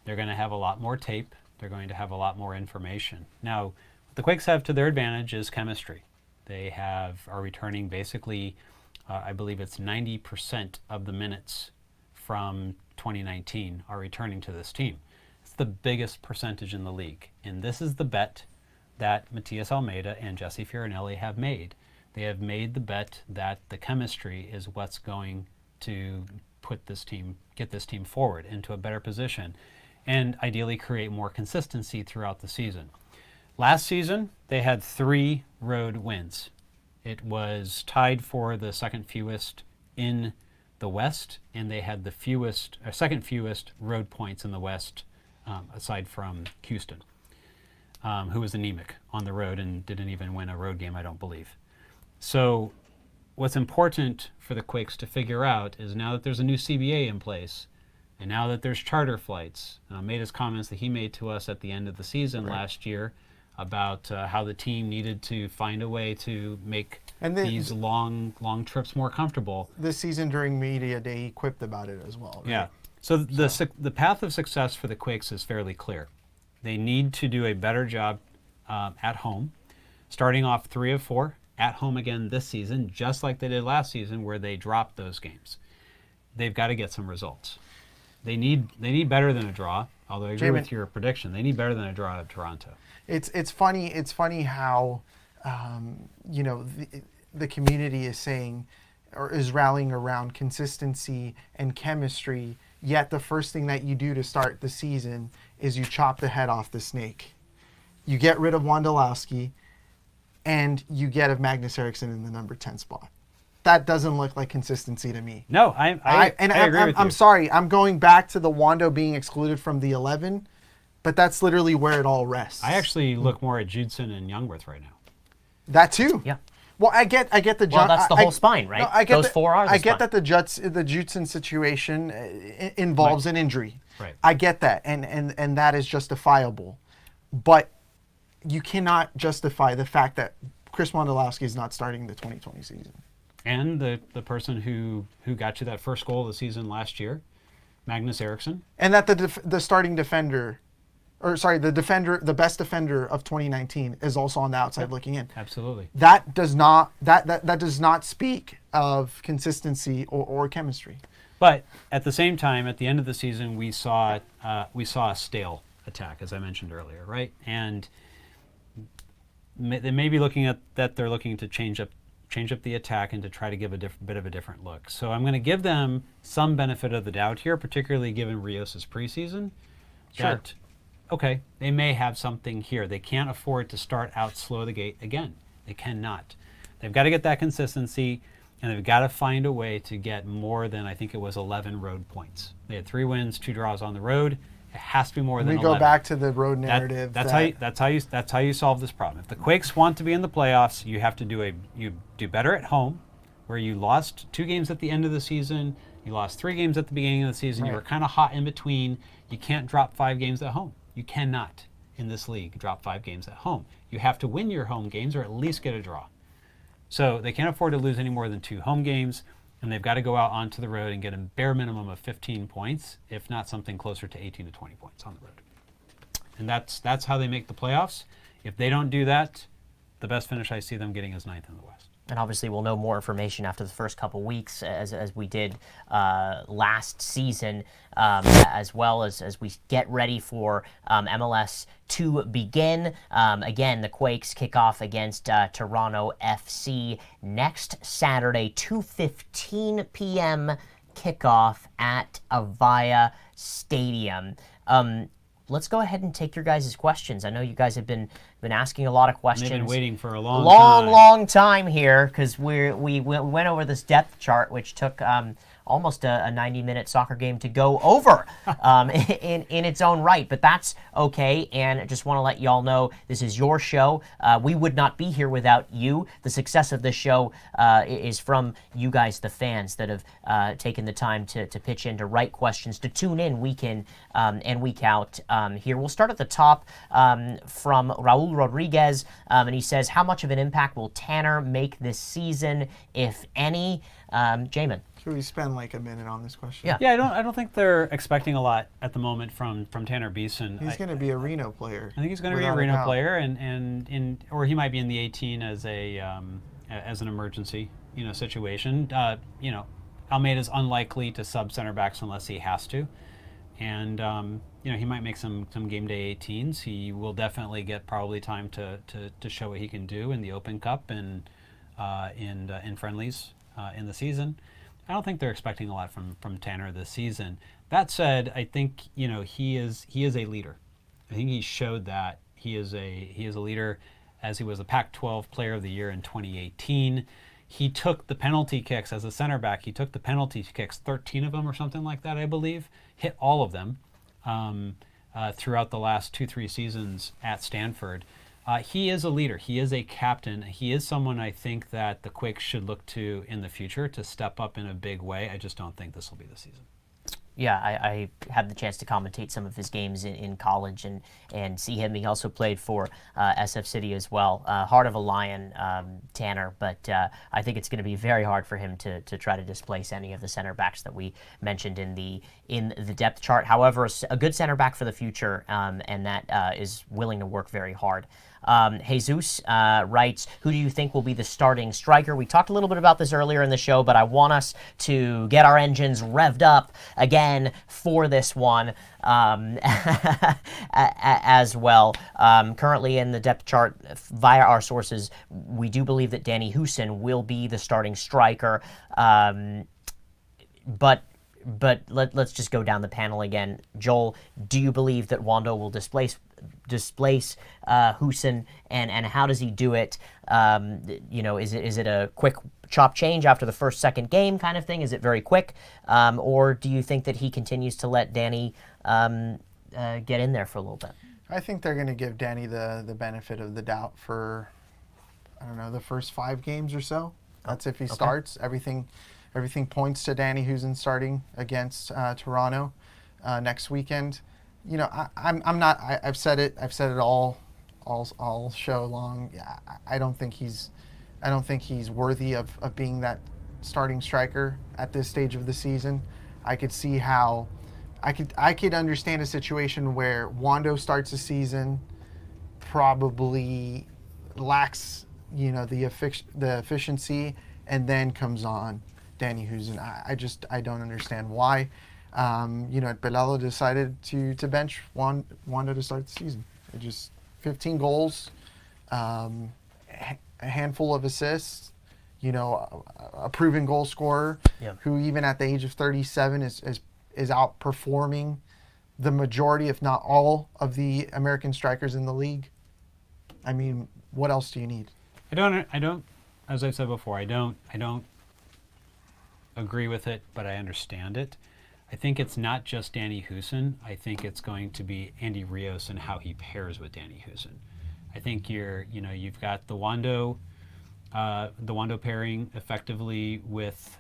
They're going to have a lot more tape. They're going to have a lot more information. Now, what the Quakes have to their advantage is chemistry. They are returning basically, I believe it's 90% of the minutes from 2019 are returning to this team. It's the biggest percentage in the league. And this is the bet that Matias Almeyda and Jesse Fioranelli have made. They have made the bet that the chemistry is what's going to get this team forward into a better position and ideally create more consistency throughout the season. Last season, they had 3 road wins. It was tied for the second fewest in the West, and they had the second fewest road points in the West, aside from Houston, who was anemic on the road and didn't even win a road game, I don't believe. So what's important for the Quakes to figure out is, now that there's a new CBA in place, and now that there's charter flights, made his comments that he made to us at the end of the season last year about how the team needed to find a way to make these long trips more comfortable. This season during Media Day, he quipped about it as well. Right? Yeah. So the path of success for the Quakes is fairly clear. They need to do a better job at home, starting off 3 of 4 at home again this season, just like they did last season where they dropped those games. They've got to get some results. They need better than a draw, although I agree with your prediction. They need better than a draw out of Toronto. It's funny how the community is saying, or is rallying around consistency and chemistry, yet the first thing that you do to start the season is you chop the head off the snake. You get rid of Wondolowski, and you get of Magnus Eriksson in the number 10 spot. That doesn't look like consistency to me. No, I agree with you. I'm sorry. I'm going back to the Wondo being excluded from the 11, but that's literally where it all rests. I actually look more at Judson and Youngworth right now. That too. Yeah. Well, I get the. Well, that's the whole spine, right? No, I get those 4 are. I get that the Judson situation involves an injury. Right. I get that, and that is justifiable, but you cannot justify the fact that Chris Wondolowski is not starting the 2020 season. And the person who got you that first goal of the season last year, Magnus Eriksson. And that the starting defender, the best defender of 2019 is also on the outside looking in. Absolutely. That does not speak of consistency or chemistry. But at the same time, at the end of the season, we saw a stale attack, as I mentioned earlier, right? And they may be looking at that. They're looking to change up the attack and to try to give a bit of a different look. So I'm going to give them some benefit of the doubt here, particularly given Rios' preseason. Sure. Okay, they may have something here. They can't afford to start out slow the gate again. They cannot. They've got to get that consistency, and they've got to find a way to get more than, I think it was 11 road points. They had 3 wins, 2 draws on the road. It has to be more than 11. We go back to the road narrative. That's how you solve this problem. If the Quakes want to be in the playoffs, you have to do better at home, where you lost 2 games at the end of the season, you lost 3 games at the beginning of the season. Right. You were kind of hot in between. You can't drop 5 games at home. You cannot in this league drop 5 games at home. You have to win your home games or at least get a draw. So they can't afford to lose any more than 2 home games. And they've got to go out onto the road and get a bare minimum of 15 points, if not something closer to 18 to 20 points on the road. And that's how they make the playoffs. If they don't do that, the best finish I see them getting is 9th in the West. And obviously we'll know more information after the first couple weeks, as we did last season, as well as we get ready for MLS to begin. Again, the Quakes kick off against Toronto FC next Saturday, 2:15 p.m. kickoff at Avaya Stadium. let's go ahead and take your guys' questions. I know you guys have been asking a lot of questions. They've been waiting for a long time here, because we went over this depth chart, which took almost a 90-minute soccer game to go over in its own right, but that's okay. And I just want to let y'all know this is your show. We would not be here without you. The success of this show is from you guys, the fans, that have taken the time to pitch in, to write questions, to tune in week in and week out here. We'll start at the top from Raul Rodriguez, and he says, how much of an impact will Tanner make this season, if any? Jamon. Should we spend like a minute on this question? Yeah, I don't think they're expecting a lot at the moment from Tanner Beeson. He's going to be a Reno player. I think he's going to be a Reno player, and or he might be in the 18 as an emergency situation. Almeyda's unlikely to sub center backs unless he has to, and he might make some game day 18s. He will definitely get probably time to show what he can do in the Open Cup and in friendlies in the season. I don't think they're expecting a lot from Tanner this season. That said, I think he is a leader. I think he showed that he is a leader, as he was the Pac-12 Player of the Year in 2018. He took the penalty kicks as a center back. He took the penalty kicks, 13 of them or something like that, I believe. Hit all of them throughout the last 2-3 seasons at Stanford. He is a leader. He is a captain. He is someone I think that the Quakes should look to in the future to step up in a big way. I just don't think this will be the season. Yeah, I had the chance to commentate some of his games in college and see him. He also played for SF City as well. Heart of a Lion, Tanner, but I think it's going to be very hard for him to try to displace any of the center backs that we mentioned in the depth chart. However, a good center back for the future, and that is willing to work very hard. Jesus writes, who do you think will be the starting striker? We talked a little bit about this earlier in the show, but I want us to get our engines revved up again for this one as well. Currently in the depth chart, via our sources, we do believe that Danny Houston will be the starting striker, but let's just go down the panel again. Joel, do you believe that Wondo will displace Houston, and how does he do it? Is it a quick chop change after the second game kind of thing? Is it very quick, or do you think that he continues to let Danny get in there for a little bit? I think they're going to give Danny the benefit of the doubt for, I don't know, the first 5 games or so. That's if he starts. Everything points to Danny Houston starting against Toronto next weekend. I'm not. I've said it all show long. Yeah, I don't think he's worthy of being that starting striker at this stage of the season. I could see how, I could understand a situation where Wondo starts the season, probably lacks the efficiency, and then comes on Danny Houston. I don't understand why. Pelado decided to bench Wondo to start the season. It just 15 goals, a handful of assists, a proven goal scorer who even at the age of 37 is outperforming the majority, if not all, of the American strikers in the league. I mean, what else do you need? I don't, as I've said before, I don't agree with it, but I understand it. I think it's not just Danny Houston. I think it's going to be Andy Rios and how he pairs with Danny Houston. I think you've got the Wondo pairing effectively with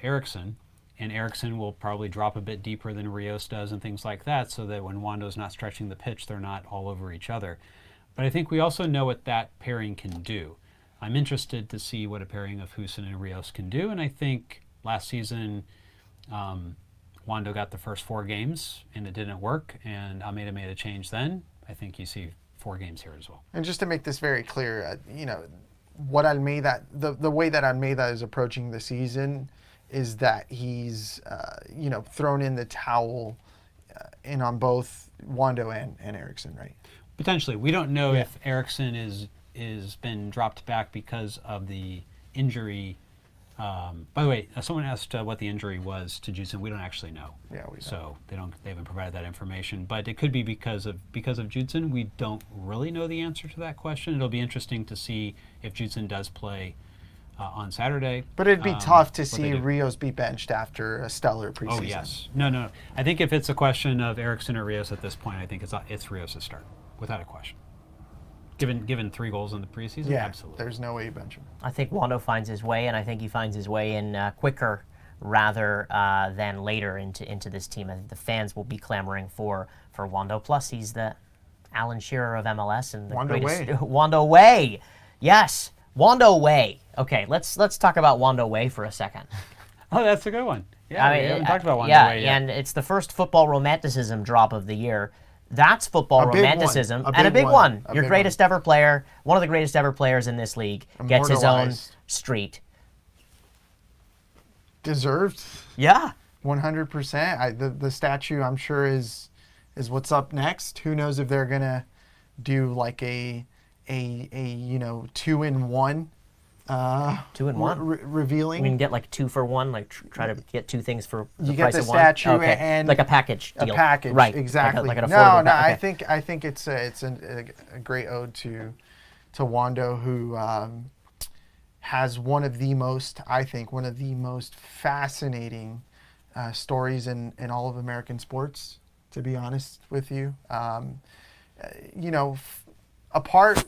Eriksson, and Eriksson will probably drop a bit deeper than Rios does and things like that, so that when Wondo's not stretching the pitch, they're not all over each other. But I think we also know what that pairing can do. I'm interested to see what a pairing of Houston and Rios can do, and I think last season Wondo got the first 4 games and it didn't work, and Almeyda made a change then. I think you see 4 games here as well. And just to make this very clear, what Almeyda, the way that Almeyda is approaching the season is that he's thrown in the towel in on both Wondo and Eriksson, right? Potentially. We don't know if Eriksson is been dropped back because of the injury By the way, someone asked what the injury was to Judson. We don't actually know. Yeah, we don't. So they haven't provided that information. But it could be because of Judson. We don't really know the answer to that question. It'll be interesting to see if Judson does play on Saturday. But it'd be tough to see Rios be benched after a stellar preseason. Oh yes, no. I think if it's a question of Eriksson or Rios at this point, I think it's Rios' start without a question. Given 3 goals in the preseason, yeah, absolutely. There's no way you bench him. I think Wondo finds his way, and I think he finds his way in quicker rather than later into this team. I think the fans will be clamoring for Wondo. Plus, he's the Alan Shearer of MLS and the Wondo greatest. Way. Wondo Way, yes, Wondo Way. Okay, let's talk about Wondo Way for a second. Oh, that's a good one. Yeah, we haven't talked about Wondo Way yet. And it's the first football romanticism drop of the year. That's football romanticism, and a big one. Your greatest ever player, one of the greatest ever players in this league, gets his own street. Deserved. Yeah. 100%. The statue, I'm sure, is what's up next. Who knows if they're gonna do like a 2-in-1. 2-in-1? Revealing. You mean get like 2 for 1, like try to get 2 things for the you price get of the one? statue Okay. and like a package deal. A package, right? Exactly. Like an no, affordable okay. I think it's a great ode to Wondo, who has one of the most fascinating stories in all of American sports. To be honest with you, apart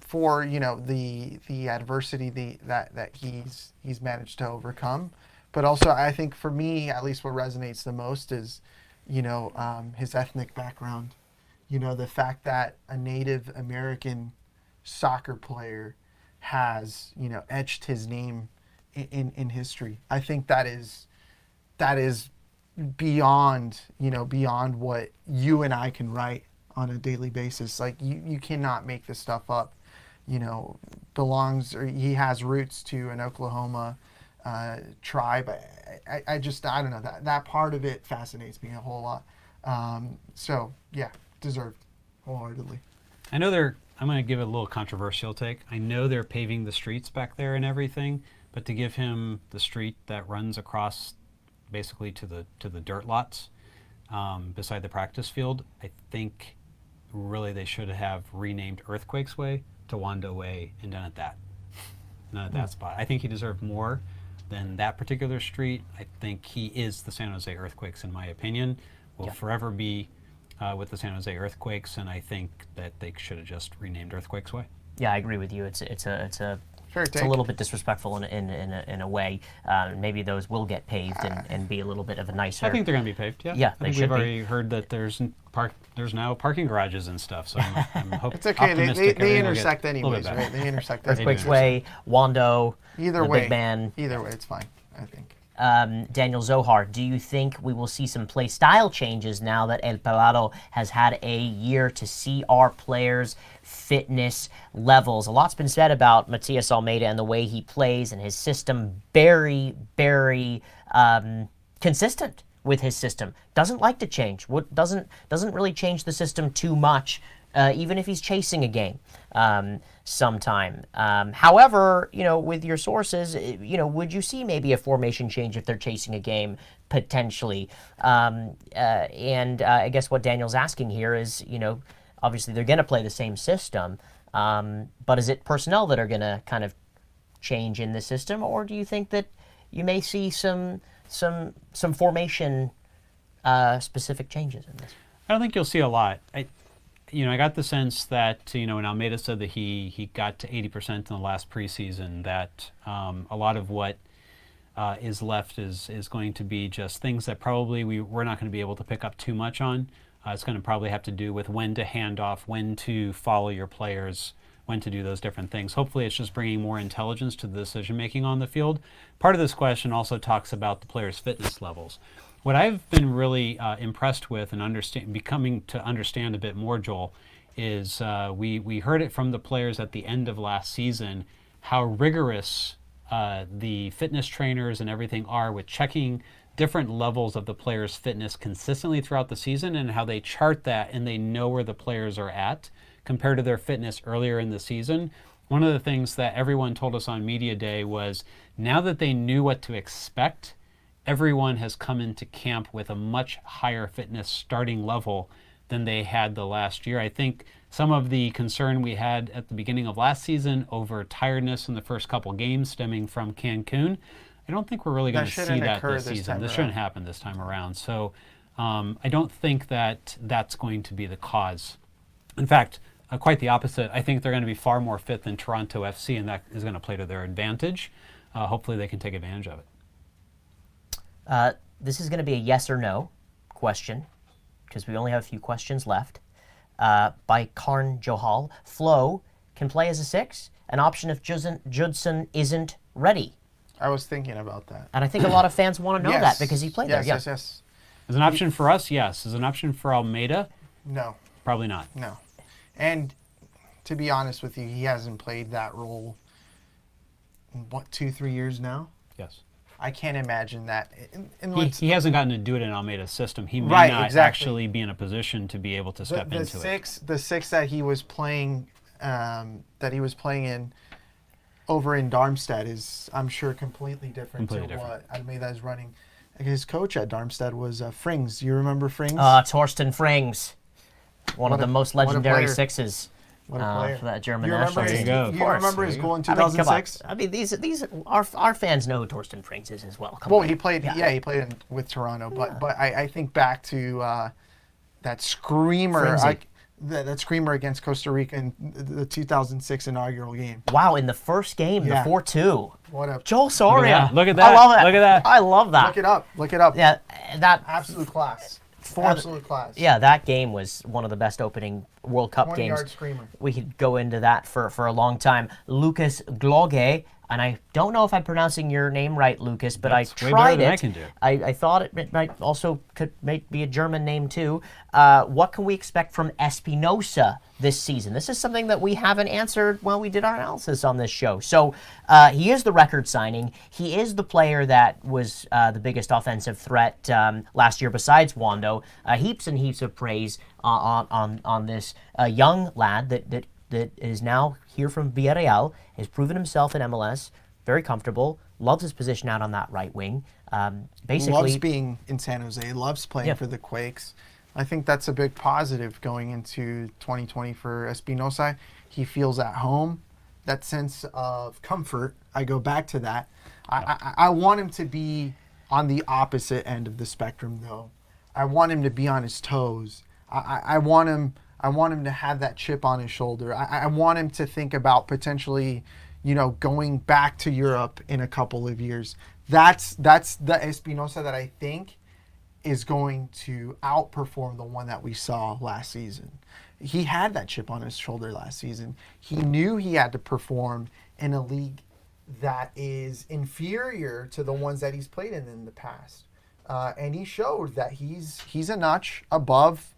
for the adversity that he's managed to overcome, but also I think for me at least what resonates the most is his ethnic background. The fact that a Native American soccer player has etched his name in history. I think that is beyond what you and I can write on a daily basis. Like you cannot make this stuff up. He has roots to an Oklahoma tribe. I don't know, that part of it fascinates me a whole lot. So yeah, deserved wholeheartedly. I know I'm going to give it a little controversial take. I know they're paving the streets back there and everything, but to give him the street that runs across basically to the dirt lots beside the practice field, I think really they should have renamed Earthquakes Way to Wondo Way and done it that spot. I think he deserved more than that particular street. I think he is the San Jose Earthquakes, in my opinion. Will forever be with the San Jose Earthquakes, and I think that they should have just renamed Earthquakes Way. Yeah, I agree with you. It's a Fair it's take. a little bit disrespectful in a way. Maybe those will get paved and be a little bit of a nicer. I think they're going to be paved. Yeah, Yeah, I think we've already heard that there's now parking garages and stuff. So I'm it's okay. optimistic They everything will intersect get a little anyways, bit right? better. They intersect. Earthquakes Way, Wondo, Either the way, big man. Either way, it's fine. I think. Daniel Zohar, do you think we will see some play style changes now that El Pelado has had a year to see our players' fitness levels? A lot's been said about Matias Almeyda and the way he plays and his system. Very, very consistent with his system. Doesn't like to change. Doesn't really change the system too much, even if he's chasing a game sometime. However, with your sources, would you see maybe a formation change if they're chasing a game potentially? And I guess what Daniel's asking here is, obviously they're going to play the same system, but is it personnel that are going to kind of change in the system, or do you think that you may see some formation specific changes in this? I don't think you'll see a lot. I got the sense that, when Almeyda said that he got to 80% in the last preseason, that a lot of what is left is going to be just things that probably we're not going to be able to pick up too much on. It's going to probably have to do with when to hand off, when to follow your players, when to do those different things. Hopefully it's just bringing more intelligence to the decision-making on the field. Part of this question also talks about the players' fitness levels. What I've been really impressed with and becoming to understand a bit more, Joel, is we heard it from the players at the end of last season, how rigorous the fitness trainers and everything are with checking different levels of the players' fitness consistently throughout the season, and how they chart that and they know where the players are at compared to their fitness earlier in the season. one of the things that everyone told us on Media Day was now that they knew what to expect, everyone has come into camp with a much higher fitness starting level than they had the last year. I think some of the concern we had at the beginning of last season over tiredness in the first couple games stemming from Cancun, I don't think we're really going to see that this season. This shouldn't happen this time around. So I don't think that that's going to be the cause. In fact, quite the opposite. I think they're going to be far more fit than Toronto FC, and that is going to play to their advantage. Hopefully they can take advantage of it. This is going to be a yes or no question, because we only have a few questions left. By Karn Johal. Flo can play as a 6, an option if Judson isn't ready. I was thinking about that. And I think a lot of fans want to know that because he played there. Yes. As an option for us, yes. As an option for Almeyda, no. Probably not. No. And to be honest with you, he hasn't played that role in, 2-3 years now? Yes. I can't imagine that. He hasn't gotten to do it in Almeida's system. He may not actually be in a position to be able to step into it. The 6 that he was playing, in over in Darmstadt is, I'm sure, completely different what Almeyda is running. His coach at Darmstadt was Frings. You remember Frings? Torsten Frings, one of the most legendary 6s. What a player. For that German national team. You remember his goal in 2006? I mean, these our fans know who Torsten Frings is as well. He played. He played with Toronto. But I think back to that screamer. That screamer against Costa Rica in the 2006 inaugural game. Wow! In the first game, the 4-2. What a Joel Soria. Look at that! I love it. Look at that! I love that. Look it up. Yeah, that absolute class. Absolute class. Yeah, that game was one of the best opening World Cup games. 20-yard screamer. We could go into that for a long time. Lucas Gloge, and I don't know if I'm pronouncing your name right, Lucas, but That's I tried way better than it. I can do. I thought it might also be a German name too. What can we expect from Espinosa this season? This is something that we haven't answered when we did our analysis on this show. So he is the record signing. He is the player that was the biggest offensive threat last year besides Wondo. Heaps and heaps of praise on this young lad that is now here from Villarreal, has proven himself in MLS, very comfortable, loves his position out on that right wing. Basically, loves being in San Jose, loves playing for the Quakes. I think that's a big positive going into 2020 for Espinosa. He feels at home, that sense of comfort. I go back to that. I want him to be on the opposite end of the spectrum, though. I want him to be on his toes. I want him to have that chip on his shoulder. I want him to think about potentially, going back to Europe in a couple of years. That's the Espinosa that I think is going to outperform the one that we saw last season. He had that chip on his shoulder last season. He knew he had to perform in a league that is inferior to the ones that he's played in the past. And he showed that he's a notch above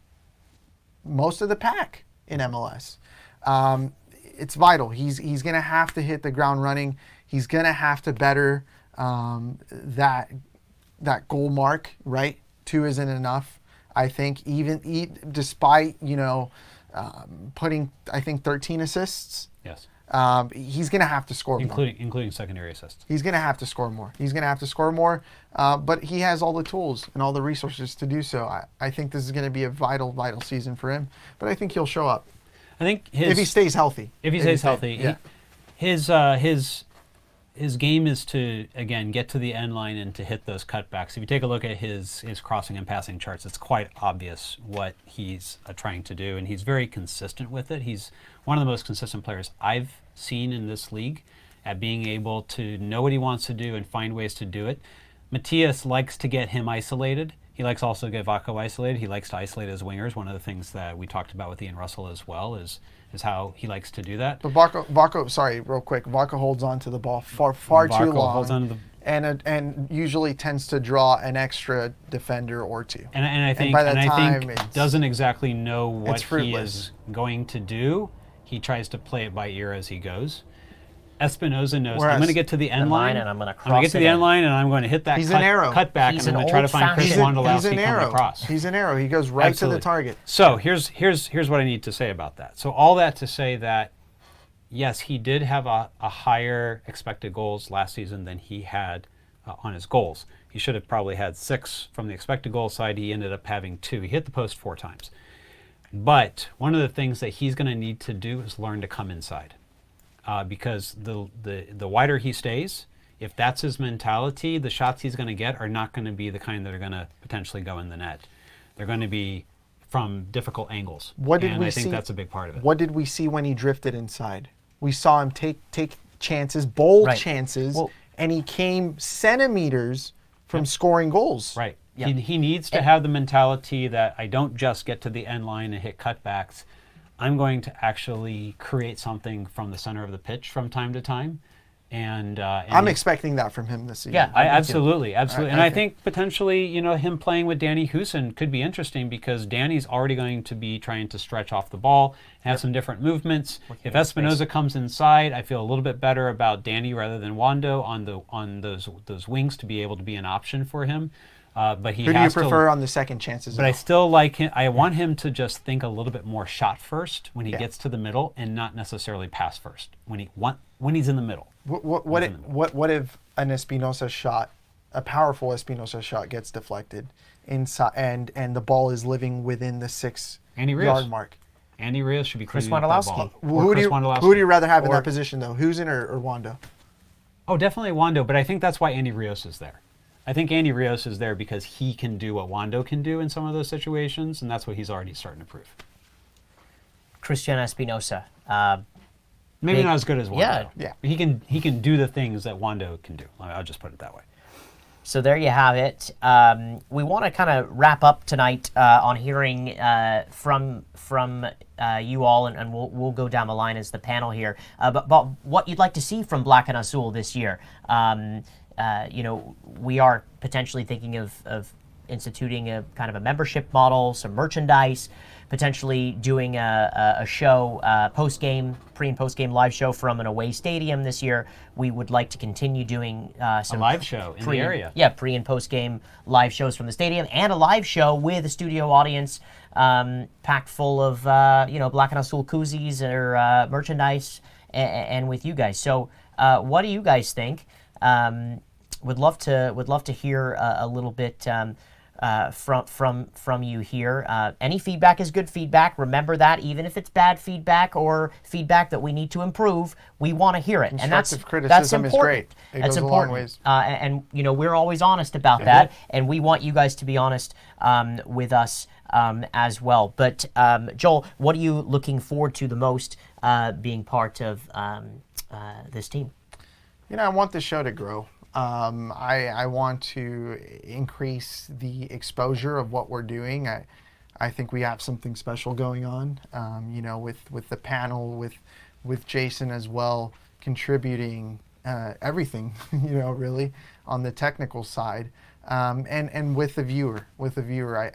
most of the pack in MLS. It's vital. He's going to have to hit the ground running. He's going to have to better that goal mark, right? 2 isn't enough, I think, despite, putting, I think, 13 assists. Yes. He's going to have to score more. Including secondary assists. He's going to have to score more. But he has all the tools and all the resources to do so. I think this is going to be a vital, vital season for him. But I think he'll show up. I think if he stays healthy. His game is to, again, get to the end line and to hit those cutbacks. If you take a look at his crossing and passing charts, it's quite obvious what he's trying to do, and he's very consistent with it. He's one of the most consistent players I've seen in this league at being able to know what he wants to do and find ways to do it. Matias likes to get him isolated. He likes also to get Vako isolated. He likes to isolate his wingers. One of the things that we talked about with Ian Russell as well is how he likes to do that. But Vako, sorry, real quick. Vako holds on to the ball far too long. Holds on to and usually tends to draw an extra defender or two. And I think doesn't exactly know what he is going to do. He tries to play it by ear as he goes. Espinosa knows I'm going to get to the end line, and I'm going to cross. I'm going to get to the end line, and I'm going to hit that cut back, and I'm going to try to find Chris Wondolowski coming across. He's an arrow. He goes right to the target. So here's what I need to say about that. So all that to say that yes, he did have a higher expected goals last season than he had on his goals. He should have probably had 6 from the expected goal side. He ended up having 2. He hit the post 4 times. But one of the things that he's going to need to do is learn to come inside, because the wider he stays, if that's his mentality, the shots he's going to get are not going to be the kind that are going to potentially go in the net. They're going to be from difficult angles. And I think that's a big part of it. What did we see when he drifted inside? We saw him take chances, bold chances, and he came centimeters from scoring goals. Right. Yep. He needs to have the mentality that I don't just get to the end line and hit cutbacks. I'm going to actually create something from the center of the pitch from time to time. And I'm expecting that from him this season. Yeah, absolutely. And I think potentially, him playing with Danny Houston could be interesting, because Danny's already going to be trying to stretch off the ball, have some different movements. If Espinosa comes inside, I feel a little bit better about Danny rather than Wondo on those wings to be able to be an option for him. But who do you prefer on the second chances? But I still like him. I want him to just think a little bit more shot first when he gets to the middle, and not necessarily pass first when he's in the middle. What if an Espinosa shot, a powerful Espinosa shot, gets deflected inside, and the ball is living within the 6-yard mark? Andy Rios should be cleaning up that Wondolowski. ball. Who do you rather have in that position, though? Husen or Wondo? Oh, definitely Wondo, but I think that's why Andy Rios is there. I think Andy Rios is there because he can do what Wondo can do in some of those situations, and that's what he's already starting to prove. Cristian Espinosa. Maybe not as good as Wondo. Yeah. He can do the things that Wondo can do. I'll just put it that way. So there you have it. We want to kind of wrap up tonight on hearing from you all, and we'll go down the line as the panel here. But what you'd like to see from Black and Azul this year. We are potentially thinking of instituting a kind of a membership model, some merchandise, potentially doing a show, pre and post game live show from an away stadium this year. We would like to continue doing some a live show in the area. Yeah, pre and post game live shows from the stadium, and a live show with a studio audience packed full of Black and Azul koozies or merchandise, and with you guys. So what do you guys think? Would love to hear a little bit from you here. Any feedback is good feedback. Remember that, even if it's bad feedback or feedback that we need to improve, we want to hear it. And that's criticism important. is great. It that's goes important. a long ways. And we're always honest about that, and we want you guys to be honest with us as well. But Joel, what are you looking forward to the most being part of this team? I want the show to grow. I want to increase the exposure of what we're doing. I think we have something special going on, with the panel, with Jason as well, contributing everything, really on the technical side, and with the viewer.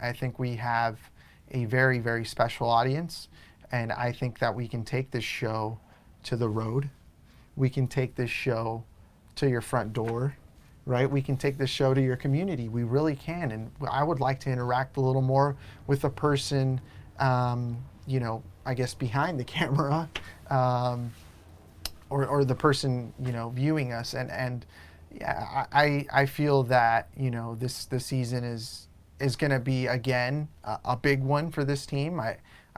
I think we have a very, very special audience, and I think that we can take this show to the road. We can take this show to your front door, right? We can take this show to your community. We really can. And I would like to interact a little more with the person, I guess behind the camera, or the person, viewing us. And I feel that, this season is going to be, again, a big one for this team.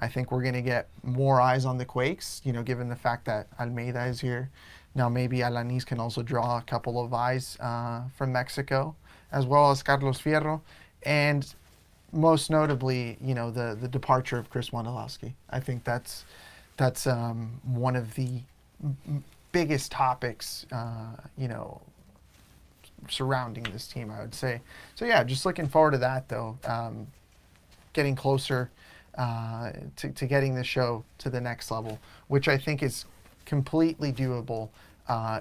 I think we're going to get more eyes on the Quakes, given the fact that Almeyda is here. Now maybe Alanis can also draw a couple of eyes from Mexico, as well as Carlos Fierro, and most notably, the departure of Chris Wondolowski. I think that's one of the biggest topics, surrounding this team, I would say. So yeah, just looking forward to that, though. Getting closer to getting the show to the next level, which I think is completely doable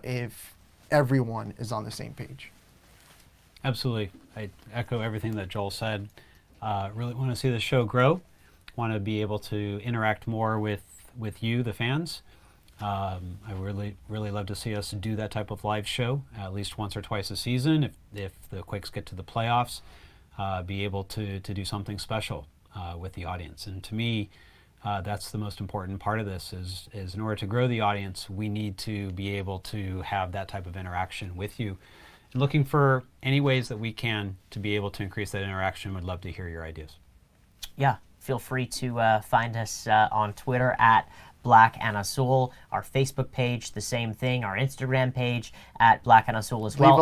if everyone is on the same page. Absolutely. I echo everything that Joel said. Really want to see the show grow. Want to be able to interact more with you, the fans. I really love to see us do that type of live show at least once or twice a season. If the Quakes get to the playoffs, be able to do something special with the audience. And to me, That's the most important part of this is in order to grow the audience, we need to be able to have that type of interaction with you. And looking for any ways that we can to be able to increase that interaction. Would love to hear your ideas. Yeah, feel free to find us on Twitter at Black and Azul, our Facebook page, the same thing, our Instagram page at Black and Azul as well.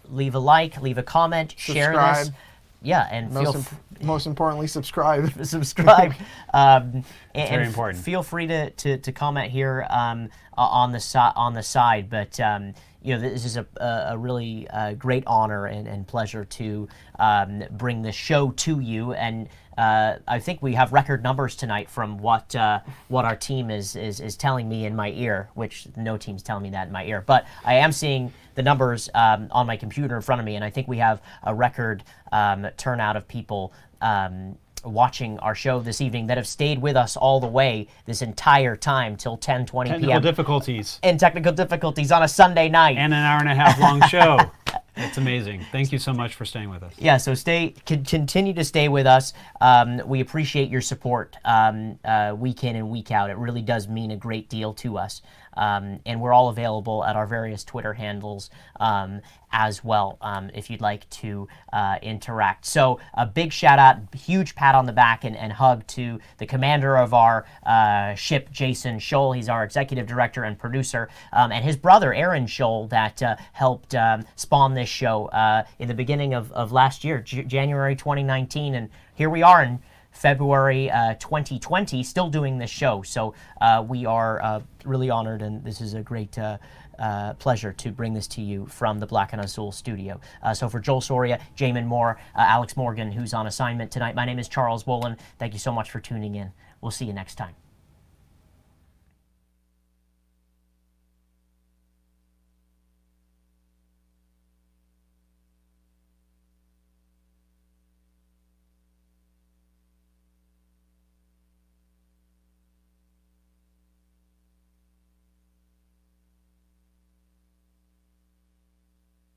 Leave a like, leave a comment, share this. Yeah, and most importantly, subscribe. Subscribe. Very important. Feel free to comment here on the side. But this is a really great honor and pleasure to bring this show to you. And I think we have record numbers tonight from what our team is telling me in my ear, which no team's telling me that in my ear. But I am seeing the numbers on my computer in front of me, and I think we have a record turnout of people watching our show this evening that have stayed with us all the way this entire time till 10:20 p.m. Technical difficulties. And technical difficulties on a Sunday night. And an hour and a half long show. It's amazing. Thank you so much for staying with us. Yeah, so continue to stay with us. We appreciate your support week in and week out. It really does mean a great deal to us. And we're all available at our various Twitter handles as well if you'd like to interact. So a big shout out, huge pat on the back and hug to the commander of our ship, Jason Sholl. He's our executive director and producer, and his brother, Aaron Sholl, that helped spawn this show in the beginning of last year, January 2019. And here we are in February 2020, still doing this show. So we are really honored, and this is a great pleasure to bring this to you from the Black and Azul studio. So for Joel Soria, Jamon Moore, Alex Morgan, who's on assignment tonight, my name is Charles Wollin. Thank you so much for tuning in. We'll see you next time.